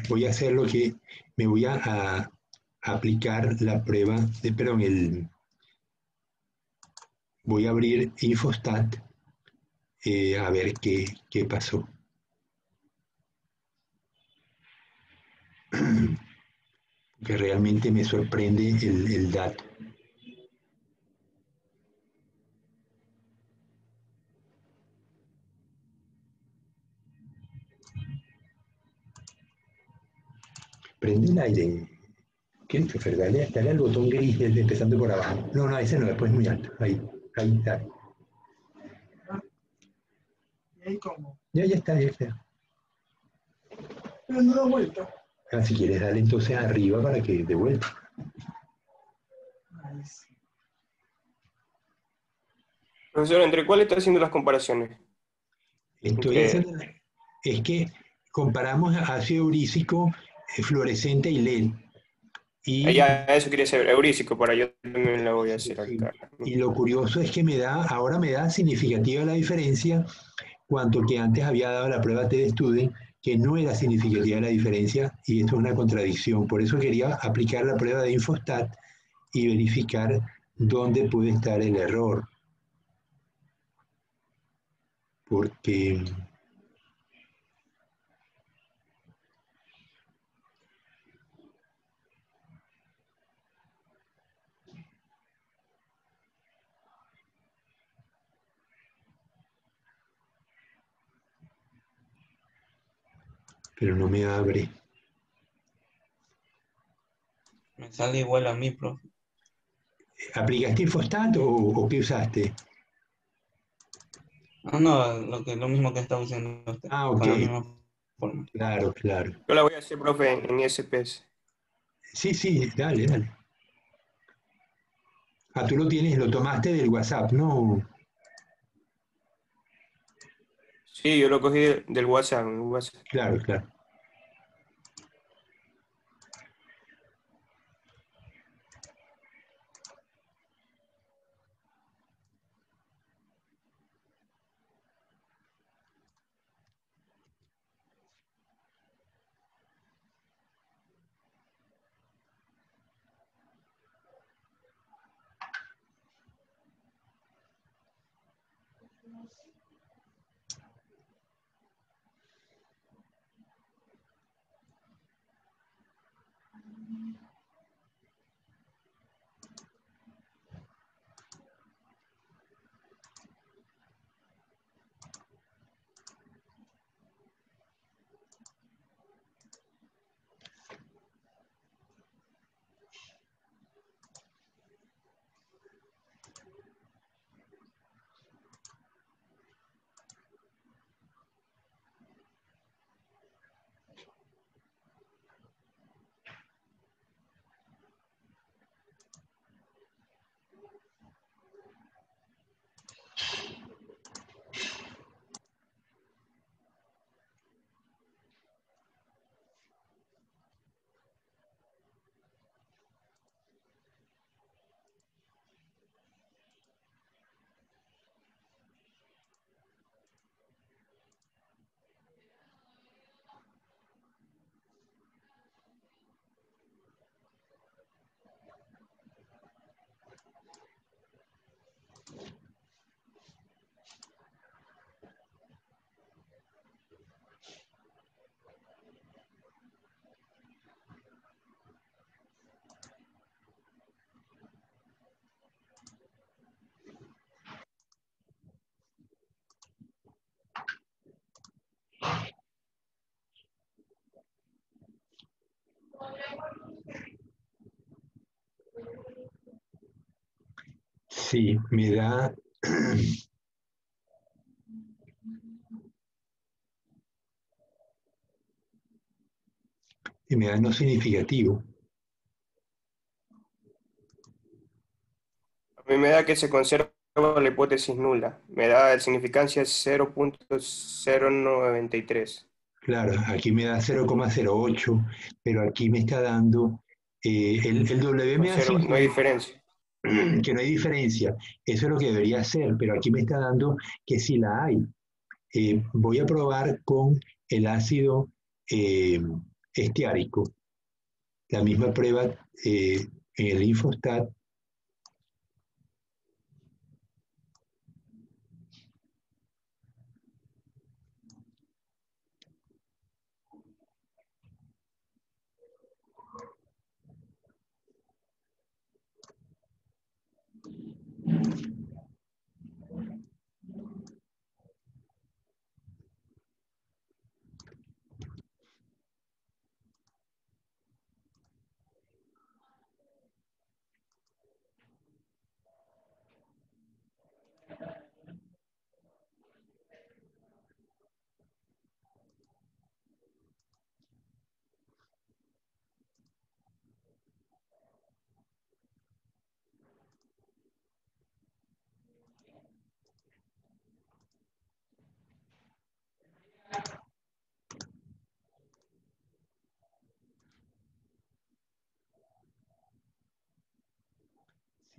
Voy a hacer lo que me voy a aplicar la prueba de, perdón, voy a abrir Infostat a ver qué pasó. Que realmente me sorprende el dato. Prende el aire. ¿Qué? Dale al botón gris empezando por abajo. No, ese no, después muy alto. Ahí, dale. ¿Y ahí cómo? Ya está. Pero no da vuelta. Si quieres, dale entonces arriba para que de vuelta. Ahí sí. Profesor, ¿entre cuál está haciendo las comparaciones? Estoy haciendo, es que comparamos ácido eurícico, fluorescente y LED. Y Ya, eso quería saber, eurícico, para yo también la voy a hacer acá. Y lo curioso es que ahora me da significativa la diferencia, cuanto que antes había dado la prueba T-Student, que no era significativa la diferencia, y esto es una contradicción. Por eso quería aplicar la prueba de Infostat y verificar dónde puede estar el error. Porque pero no me abre. Me sale igual a mí, profe. ¿Aplicaste Infostat o qué usaste? Ah, no, lo mismo que está usando usted, Ah, ok, con la misma forma. claro, claro. Yo la voy a hacer, profe, en SPS. Sí, sí, dale, dale. Ah, tú lo tienes, lo tomaste del WhatsApp, ¿no? Sí, yo lo cogí del WhatsApp, en WhatsApp. Claro, claro. Sí, me da, me da no significativo. A mí me da que se conserva la hipótesis nula. Me da el significancia 0.093. Claro, aquí me da 0,08, pero aquí me está dando, el W me da No hay 50, diferencia. que no hay diferencia. Eso es lo que debería ser, pero aquí me está dando que sí la hay. Voy a probar con el ácido eh, estiárico, la misma prueba en el Infostat.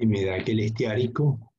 Y me da que el estiárico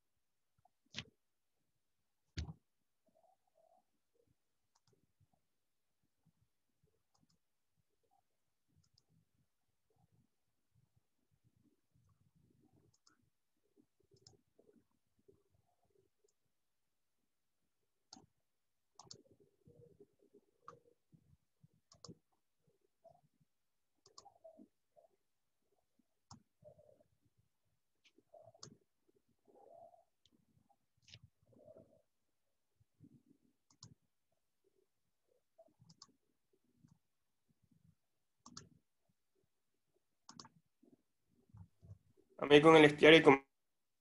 A mí con el estiárico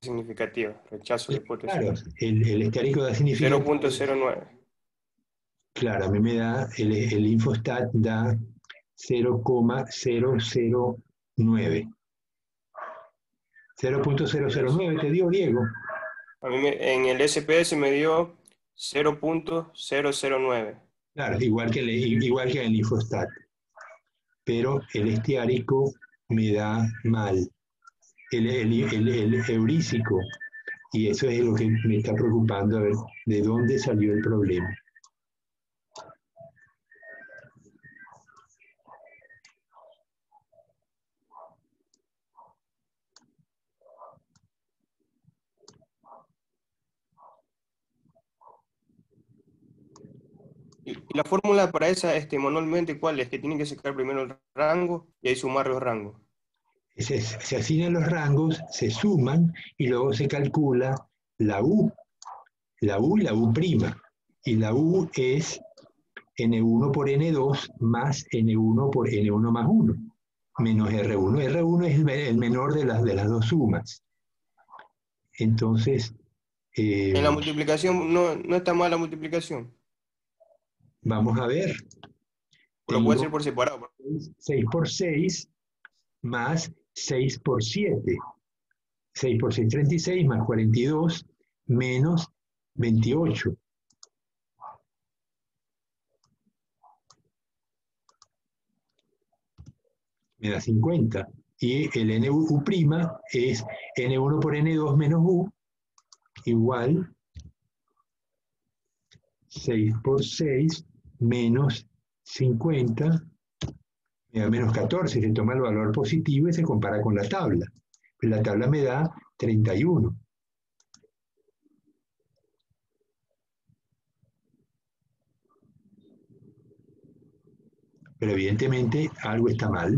significativa. Rechazo la hipótesis. Claro, el esteárico da significativo. 0.09. Claro, a mí me da, el Infostat da 0,009. 0.009 te dio, Diego. A mí en el SPS me dio 0.009. Claro, igual que en el Infostat. Pero el estiárico me da mal. El heurísico, y eso es lo que me está preocupando, a ver de dónde salió el problema. Y la fórmula para esa manualmente, ¿cuál es? Que tienen que sacar primero el rango y ahí sumar los rangos. Se asignan los rangos, se suman y luego se calcula la U y la U'. Y la U es N1 por N2 más N1 por N1 más 1, menos R1. R1 es el menor de las dos sumas. Entonces, En la multiplicación, no está mal la multiplicación. vamos a ver. Lo puede hacer por separado. 6 por 6 más 6 por 7. 6 por 6, 36, más 42, menos 28. Me da 50. Y el NU' es N1 por N2 menos U, igual 6 por 6 menos 50, me da menos 14. Se toma el valor positivo y se compara con la tabla. La tabla me da 31. Pero evidentemente algo está mal.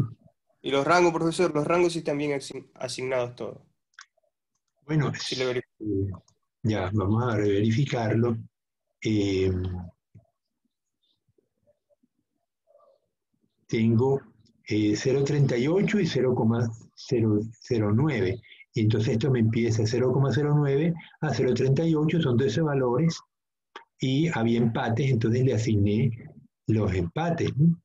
Y los rangos, profesor, los rangos sí están bien asignados todos. Bueno, Sí le ya, vamos a verificarlo. Tengo 0,38 y 0,009. Y entonces esto me empieza 0,09 a 0,38, son 12 valores. Y había empates, entonces le asigné los empates, ¿no?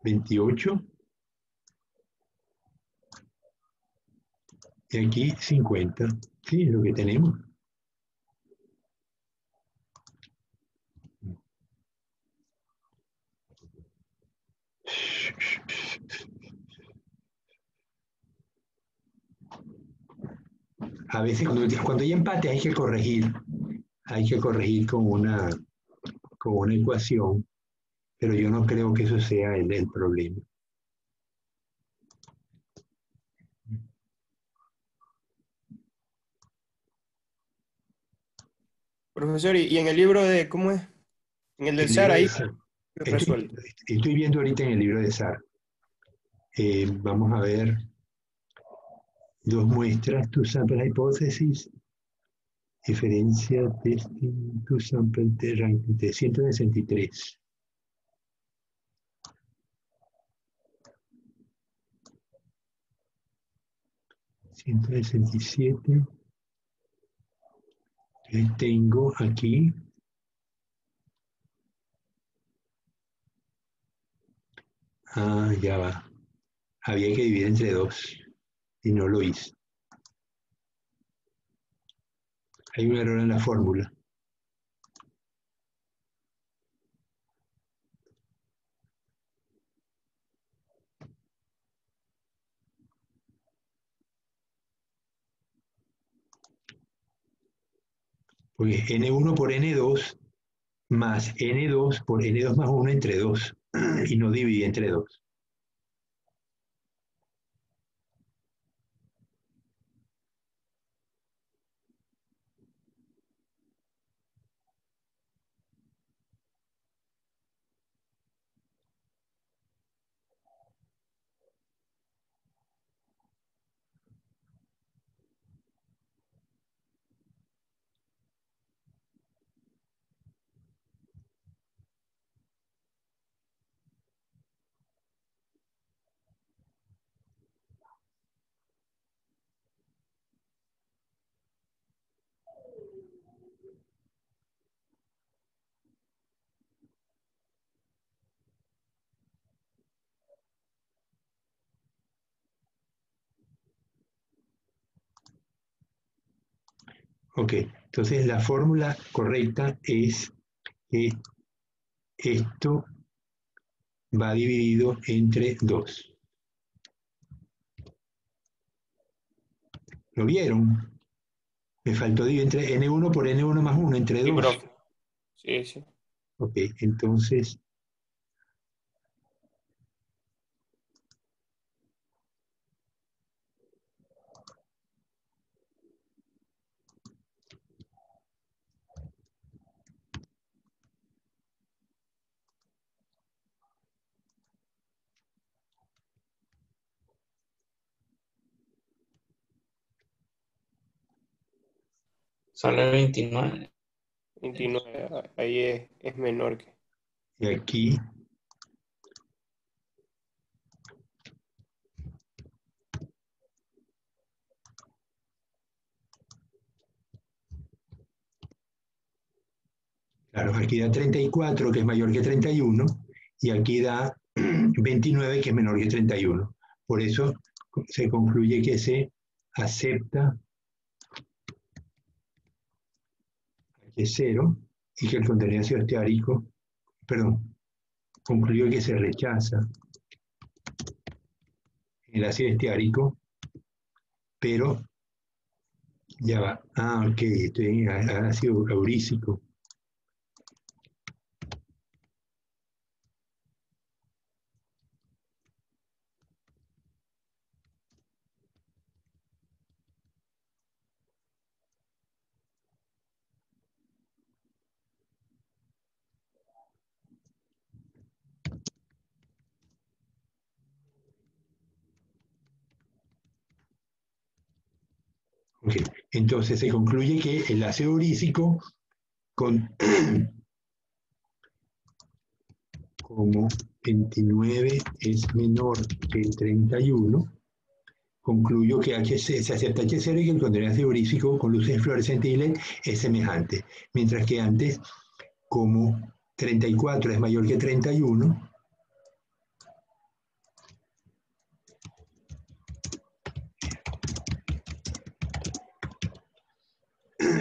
$28 y aquí 50. Sí, es lo que tenemos. A veces cuando hay empate hay que corregir. Hay que corregir con una ecuación, pero yo no creo que eso sea el problema. Profesor, y en el libro de, ¿cómo es? En el del SAR ahí resuelto. Estoy viendo ahorita en el libro de SAR. Vamos a ver dos muestras, two sample hypothesis, diferencia testing, two sample de ranking de 163. $167. Tengo aquí ya va. Había que dividir entre 2 y no lo hice. Hay un error en la fórmula. Porque N1 por N2 más N2 por N2 más 1 entre 2. Y no dividí entre 2. Ok, entonces la fórmula correcta es que esto va dividido entre 2. ¿Lo vieron? Me faltó dividir entre n1 por n1 más 1, entre Sí, 2. profe. Sí, sí. Ok, entonces Sale 29. 29, ahí es menor que. y aquí claro, aquí da 34, que es mayor que 31, y aquí da 29, que es menor que 31. Por eso se concluye que se acepta que es 0 y que el contenido ácido esteárico, perdón, concluyó que se rechaza el ácido esteárico, pero ya va. Ah, ok, estoy en ácido aurícico. Okay. Entonces se concluye que el ácido urícico, como 29 es menor que 31, concluyo que se acepta H0 y que el contenido ácido urícico con luces fluorescentes y LED es semejante. Mientras que antes, como 34 es mayor que 31,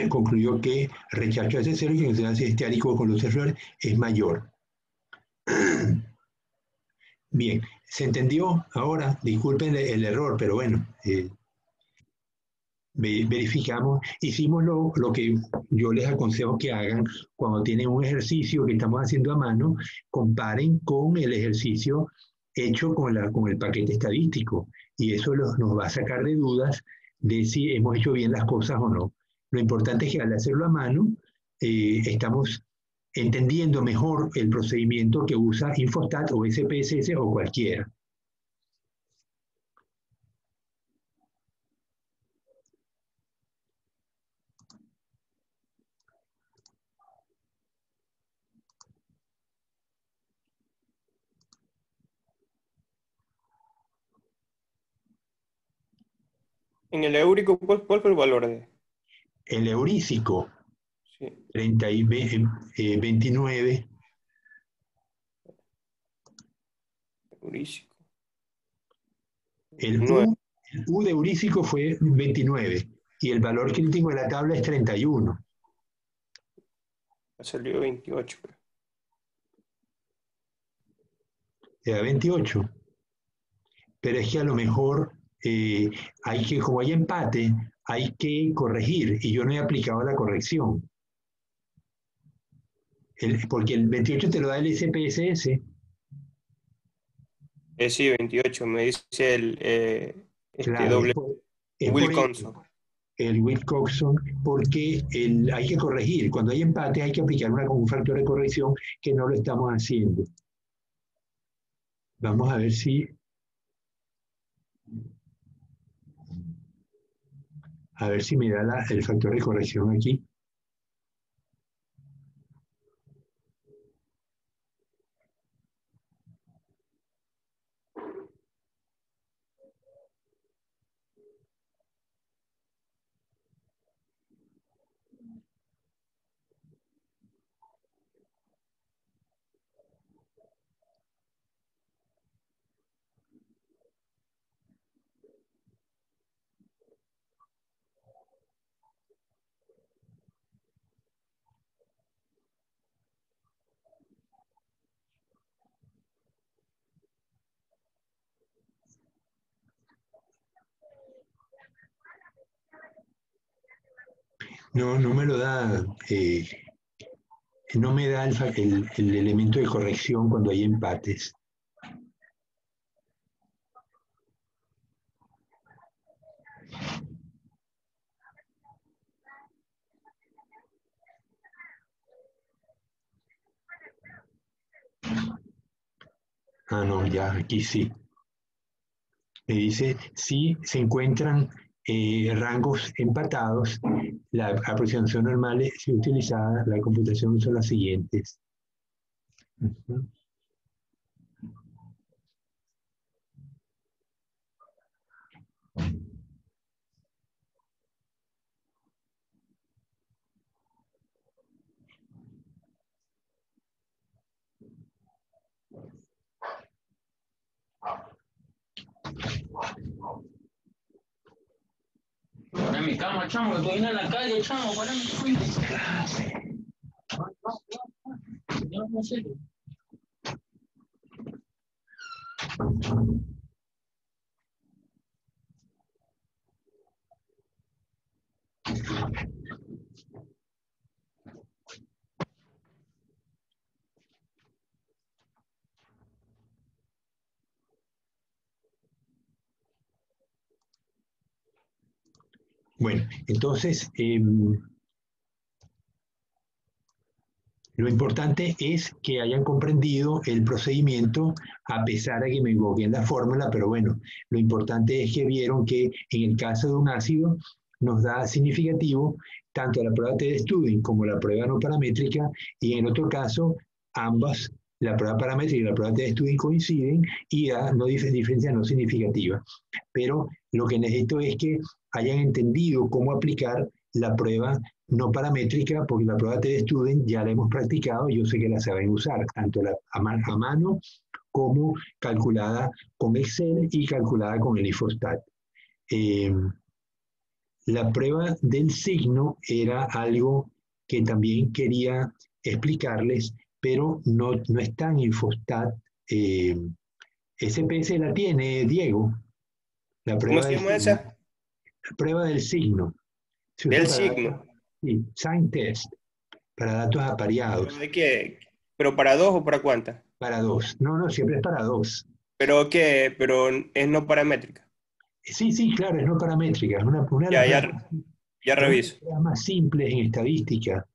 concluyó que rechazo H0 y que el contenido ácido esteárico con luces fluorescentes es mayor. Bien, ¿se entendió ahora? Disculpen el error, pero bueno, verificamos, hicimos lo que yo les aconsejo que hagan cuando tienen un ejercicio que estamos haciendo a mano, comparen con el ejercicio hecho con el paquete estadístico y eso nos va a sacar de dudas de si hemos hecho bien las cosas o no. Lo importante es que al hacerlo a mano estamos entendiendo mejor el procedimiento que usa Infostat o SPSS o cualquiera. En el eúrico, ¿cuál fue el valor de? El heurícico, Sí, 29. eurícico. El 9, U de heurícico fue 29 y el valor crítico de la tabla es 31. ha salido 28, creo. Te da 28. Pero es que a lo mejor hay que, como hay empate, hay que corregir y yo no he aplicado la corrección. Porque el 28 te lo da el SPSS. Sí, 28, me dice el Claro, doble es por Wilkinson. eso, el Wilcoxon, porque hay que corregir. Cuando hay empate hay que aplicar un factor de corrección que no lo estamos haciendo. Vamos a ver si me da el factor de corrección aquí. No, no me lo da, no me da el elemento de corrección cuando hay empates. Ah, no, ya, aquí sí. Me dice, si se encuentran rangos empatados, la aproximación normal es utilizada, la computación son las siguientes. Ujú. Para mi cama, chamo, que estoy en la calle, chamo, para mi cuida. No, no sé. Bueno, entonces, lo importante es que hayan comprendido el procedimiento a pesar de que me equivoqué en la fórmula, pero bueno, lo importante es que vieron que en el caso de un ácido nos da significativo tanto la prueba de Student como la prueba no paramétrica, y en otro caso ambas, la prueba paramétrica y la prueba de Student coinciden y da no diferencia no significativa. Pero lo que necesito es que hayan entendido cómo aplicar la prueba no paramétrica, porque la prueba de Student ya la hemos practicado, yo sé que la saben usar, tanto a mano como calculada con Excel y calculada con el IFOSTAT. Eh, la prueba del signo era algo que también quería explicarles, pero no está en IFOSTAT. SPS la tiene Diego, la ¿Cómo prueba se del llama signo. esa? La prueba del signo se usa Del para signo. sí, sign test, para datos ¿Pero apareados, de qué? ¿Pero para dos o para cuántas? para dos. No, no, siempre es para dos. ¿Pero qué? ¿Pero es no paramétrica? Sí, sí, claro, es no paramétrica, es una de las Ya, pruebas, ya es una de reviso. las pruebas más simples en estadística.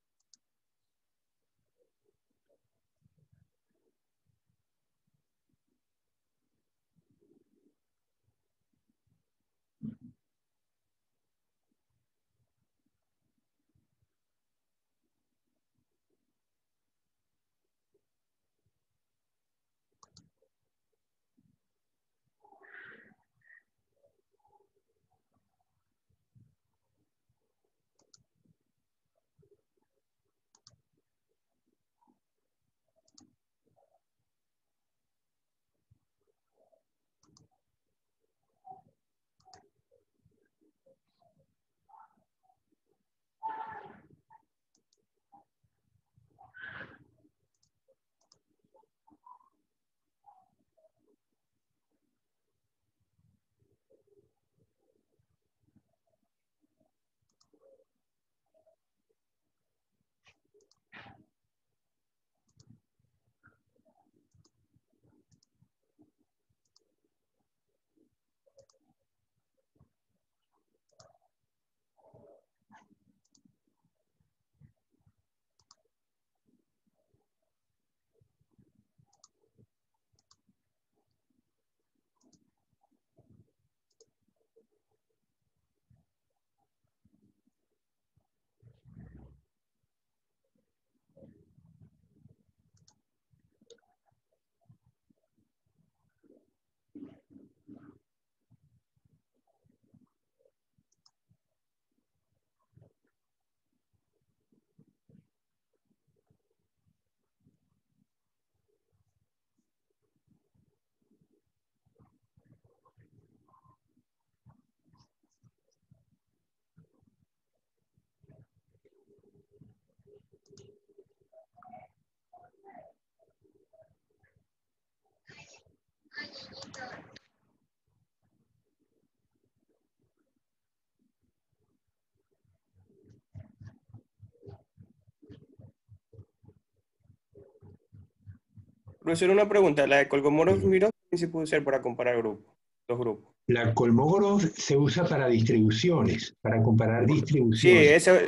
Profesor, una pregunta. La de Sí. Kolmogorov-Smirnov también se puede usar para comparar grupos, dos grupos. La Kolmogorov se usa para distribuciones, para comparar Sí, distribuciones. esa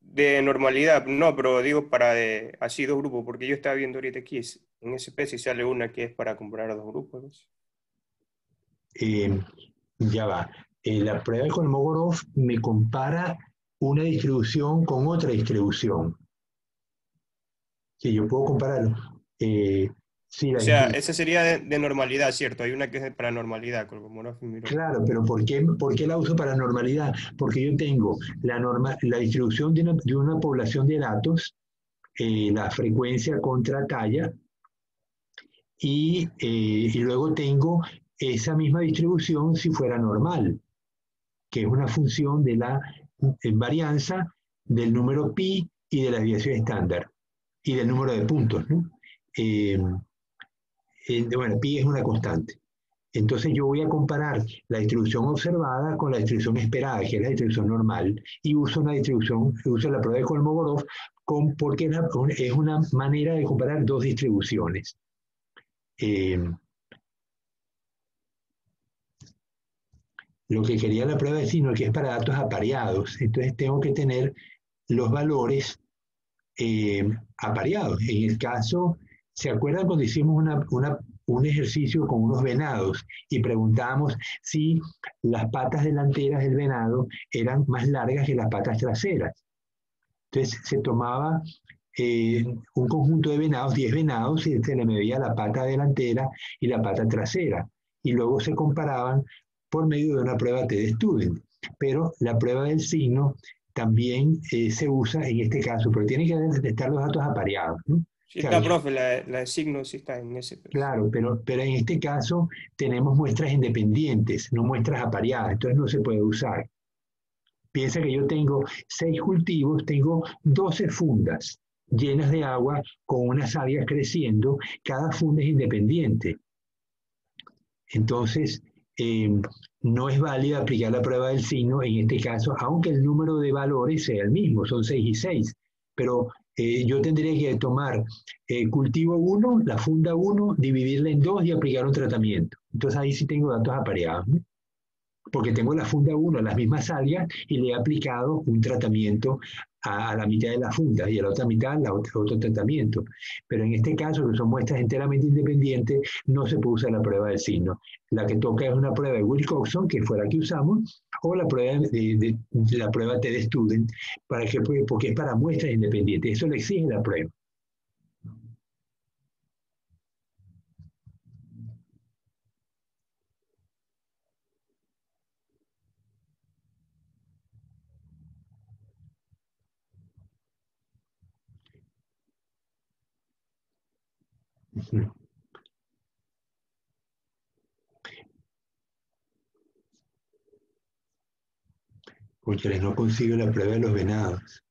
de normalidad, no, pero digo para de así dos grupos, porque yo estaba viendo ahorita aquí, en SP si sale una que es para comparar dos grupos. Eh, ya va. La prueba de Kolmogorov me compara una distribución con otra distribución. Que yo puedo compararlo. Sí, O la sea, distribución. esa sería de normalidad, ¿cierto? Hay una que es para normalidad, Kolmogorov-Smirnov. Claro, pero por qué la uso para normalidad? Porque yo tengo la distribución de una población de datos, la frecuencia contra talla, y luego tengo esa misma distribución si fuera normal, que es una función de la varianza del número pi y de la desviación estándar y del número de puntos, ¿no? Eh, bueno, pi es una constante. Entonces yo voy a comparar la distribución observada con la distribución esperada, que es la distribución normal, y uso uso la prueba de Kolmogorov porque es una manera de comparar dos distribuciones. Eh, lo que quería la prueba de Sino que es para datos apareados, entonces tengo que tener los valores apareados. En el caso, ¿se acuerdan cuando hicimos un ejercicio con unos venados y preguntábamos si las patas delanteras del venado eran más largas que las patas traseras? Entonces se tomaba un conjunto de venados, 10 venados, y se le medía la pata delantera y la pata trasera. Y luego se comparaban por medio de una prueba T-de-Student. Pero la prueba del signo también se usa en este caso, pero tiene que estar los datos apareados, ¿no? Sí O sea, está, profe, la de signos sí está en SP. claro, pero en este caso tenemos muestras independientes, no muestras apareadas, entonces no se puede usar. Piensa que yo tengo 6 cultivos, tengo 12 fundas llenas de agua con unas algas creciendo, cada funda es independiente. Entonces, eh, no es válido aplicar la prueba del signo en este caso, aunque el número de valores sea el mismo, son 6 y 6. Pero yo tendría que tomar cultivo 1, la funda 1, dividirla en 2 y aplicar un tratamiento. Entonces ahí sí tengo datos apareados, ¿no? Porque tengo la funda 1, las mismas algas, y le he aplicado un tratamiento a la mitad de la funda y a la otra mitad otro tratamiento. Pero en este caso, que son muestras enteramente independientes, no se puede usar la prueba del signo. La que toca es una prueba de Wilcoxon, que fue la que usamos, o la prueba la prueba T-de-Student, porque es para muestras independientes. Eso le exige la prueba. Porque no consigo la prueba de los venados.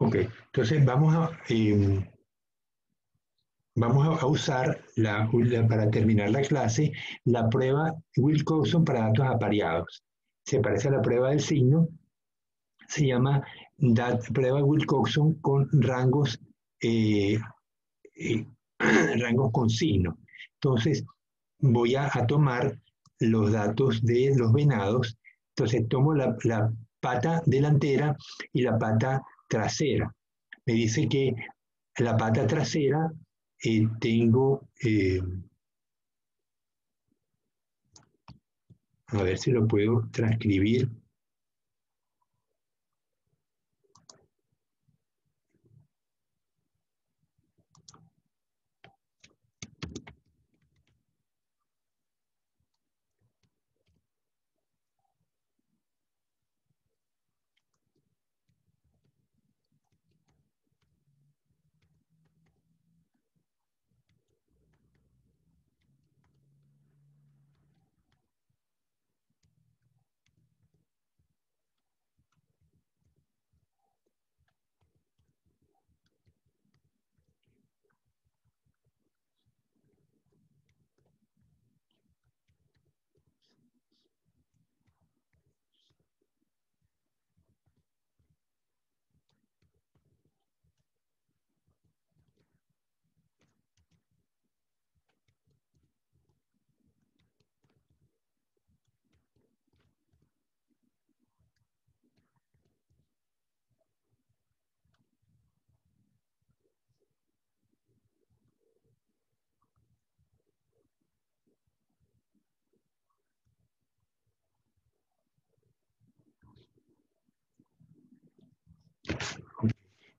Ok, entonces vamos a usar para terminar la clase la prueba Wilcoxon para datos apareados. Se parece a la prueba del signo, se llama prueba Wilcoxon con rangos, rangos con signo. Entonces voy a tomar los datos de los venados. Entonces tomo la pata delantera y la pata trasera. Me dice que la pata trasera tengo, a ver si lo puedo transcribir.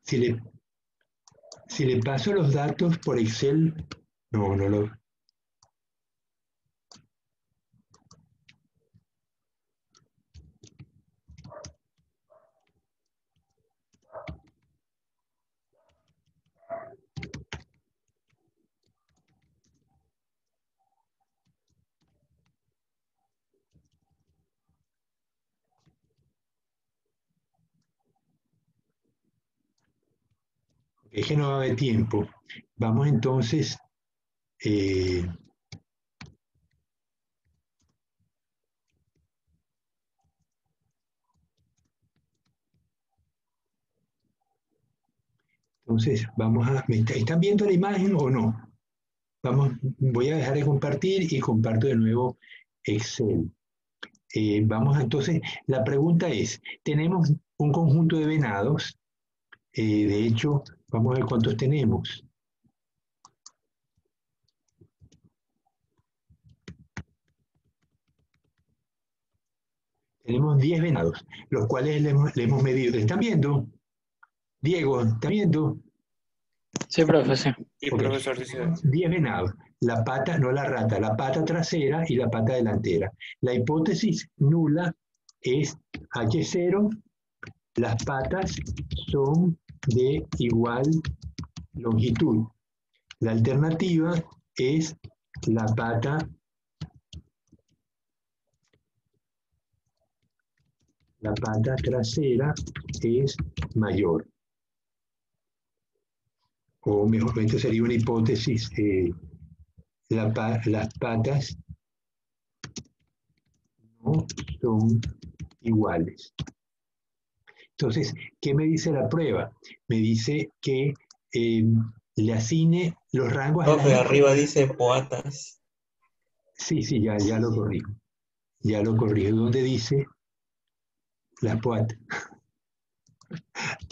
Si le paso los datos por Excel, no lo... Es que no va a haber tiempo. Vamos entonces... entonces, ¿están viendo la imagen o no? Voy a dejar de compartir y comparto de nuevo Excel. Entonces, la pregunta es, tenemos un conjunto de venados, de hecho, vamos a ver cuántos tenemos. Tenemos 10 venados, los cuales le hemos medido. ¿Están viendo? Diego, ¿está viendo? Sí, profesor. Sí, Ok. profesor, sí, sí. 10 venados. La pata, no la rata, la pata trasera y la pata delantera. La hipótesis nula es H0, las patas son de igual longitud. La alternativa es la pata trasera es mayor. O mejor, esto sería una hipótesis, las patas no son iguales. Entonces, ¿qué me dice la prueba? Me dice que le asigne los rangos a Profe, arriba dice poatas. Sí, ya lo corrijo. Ya lo corrijo. ¿Dónde dice las poatas?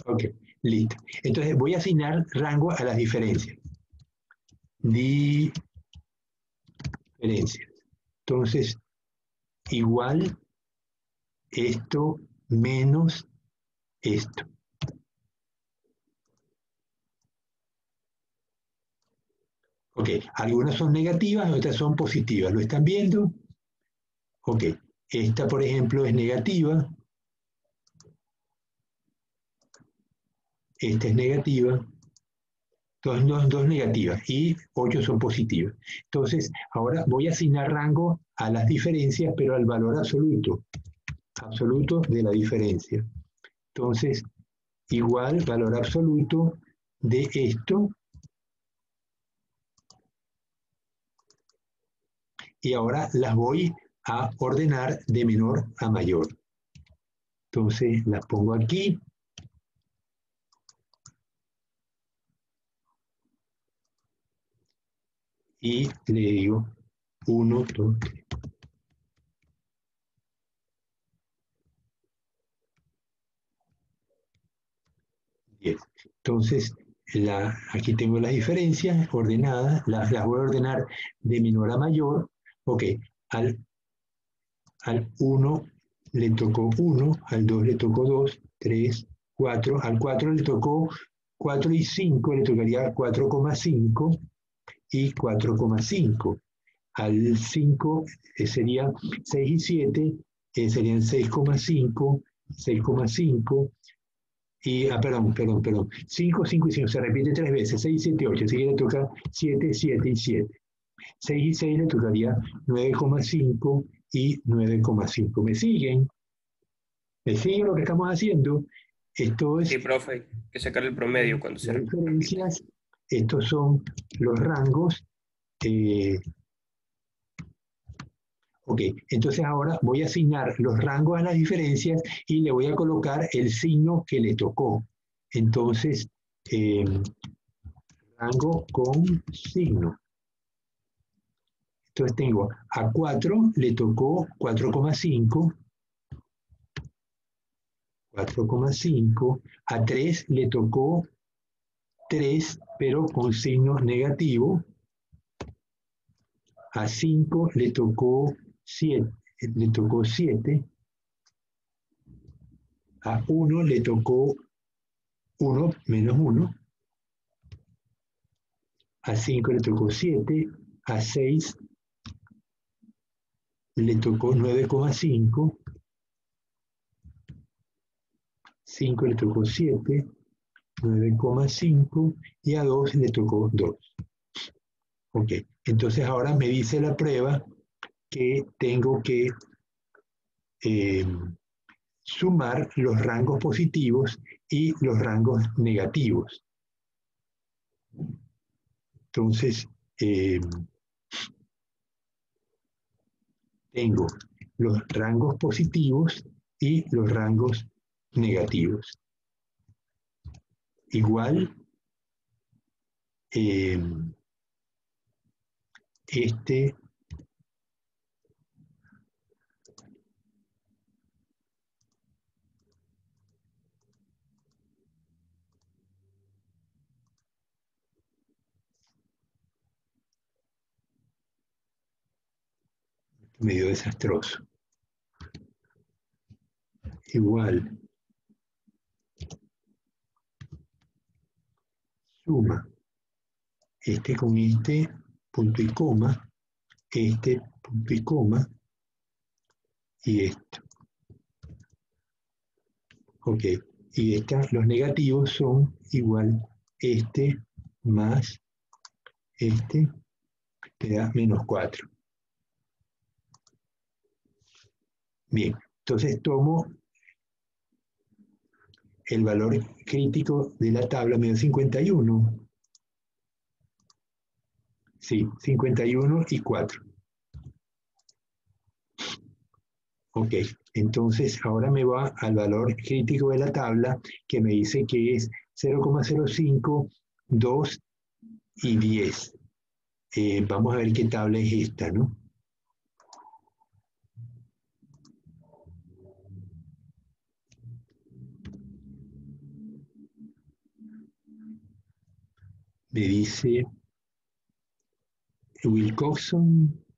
Ok, listo. Entonces voy a asignar rango a las diferencias. Diferencias. Entonces, igual esto menos esto. Ok, algunas son negativas, otras son positivas. ¿Lo están viendo? Ok, esta por ejemplo es negativa. Esta es negativa. Dos negativas y 8 son positivas. Entonces, ahora voy a asignar rango a las diferencias, pero al valor absoluto de la diferencia. Entonces, igual valor absoluto de esto. Y ahora las voy a ordenar de menor a mayor. Entonces las pongo aquí. Y le digo 1, 2, 3. Bien. Entonces, aquí tengo las diferencias ordenadas, las voy a ordenar de menor a mayor. Ok, al 1 le tocó 1, al 2 le tocó 2, 3, 4, al 4 le tocó 4 y 5, le tocaría 4,5 y 4,5. Al 5 sería 6 y 7, serían 6,5, 6,5. Y, perdón. 5, 5 y 5, se repite 3 veces, 6, 7, 8, así que le toca 7, 7 y 7. 6 y 6 le tocaría 9,5 y 9,5. ¿Me siguen? ¿Me siguen lo que estamos haciendo? Esto es Sí, profe, hay que sacar el promedio cuando se las repite. diferencias, estos son los rangos. Ok, entonces ahora voy a asignar los rangos a las diferencias y le voy a colocar el signo que le tocó. Entonces, rango con signo. Entonces tengo a 4 le tocó 4,5, 4,5, a 3 le tocó 3, pero con signo negativo, a 5 le tocó 7, a 1 le tocó 1 menos 1, a 5 le tocó 7, a 6 le tocó 9,5, 5 le tocó 7, 9,5 y a 2 le tocó 2. Ok, entonces ahora me dice la prueba que tengo que sumar los rangos positivos y los rangos negativos. Entonces, tengo los rangos positivos y los rangos negativos. Igual, este medio desastroso. Igual, suma este con este, punto y coma, este, punto y coma, y esto. Ok, y los negativos son igual este más este, te da menos 4. Bien, entonces tomo el valor crítico de la tabla, me da 51. Sí, 51 y 4. Ok, entonces ahora me va al valor crítico de la tabla que me dice que es 0,05, 2 y 10. Vamos a ver qué tabla es esta, ¿no? Me dice Wilcoxon.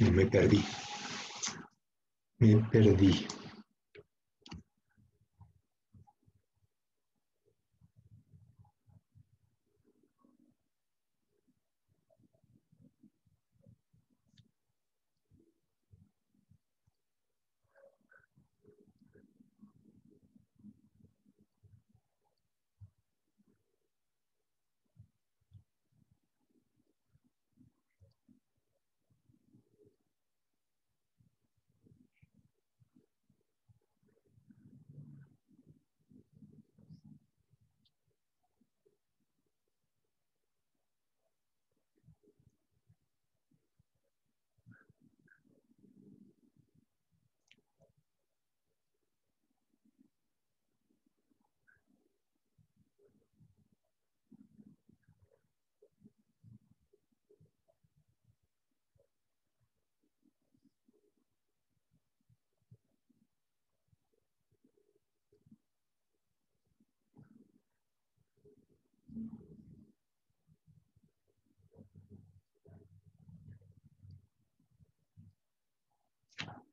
No, me perdí. Me perdí.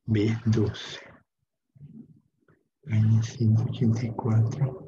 B12. Página 184.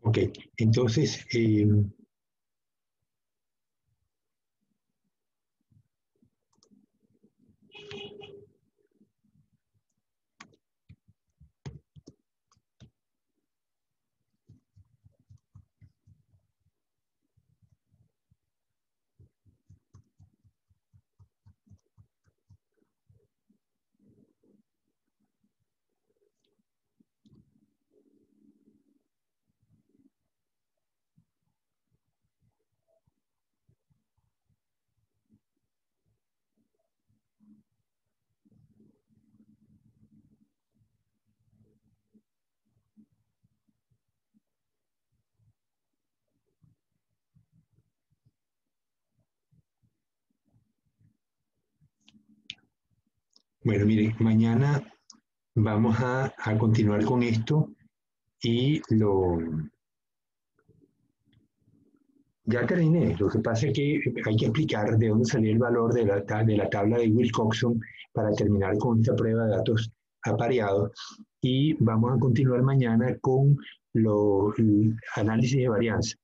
Ok, entonces, bueno, miren, mañana vamos a continuar con esto y ya terminé. Lo que pasa es que hay que explicar de dónde salió el valor de la tabla de Wilcoxon para terminar con esta prueba de datos apareados. Y vamos a continuar mañana con el análisis de varianza,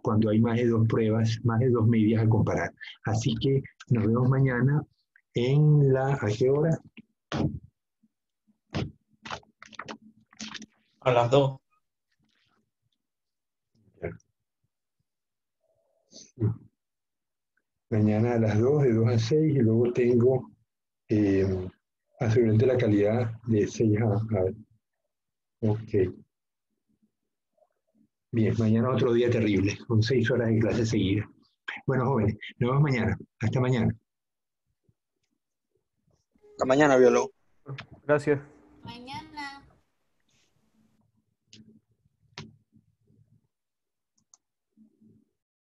cuando hay más de dos pruebas, más de dos medias a comparar. Así que nos vemos mañana ¿a qué hora? A las 2. Mañana a las 2, de 2 a 6, y luego tengo asegurante de la calidad de 6 ok. Bien, mañana otro día terrible, con 6 horas de clase seguida. Bueno, jóvenes, nos vemos mañana. Hasta mañana. Hasta mañana, biólogo. Gracias. Mañana.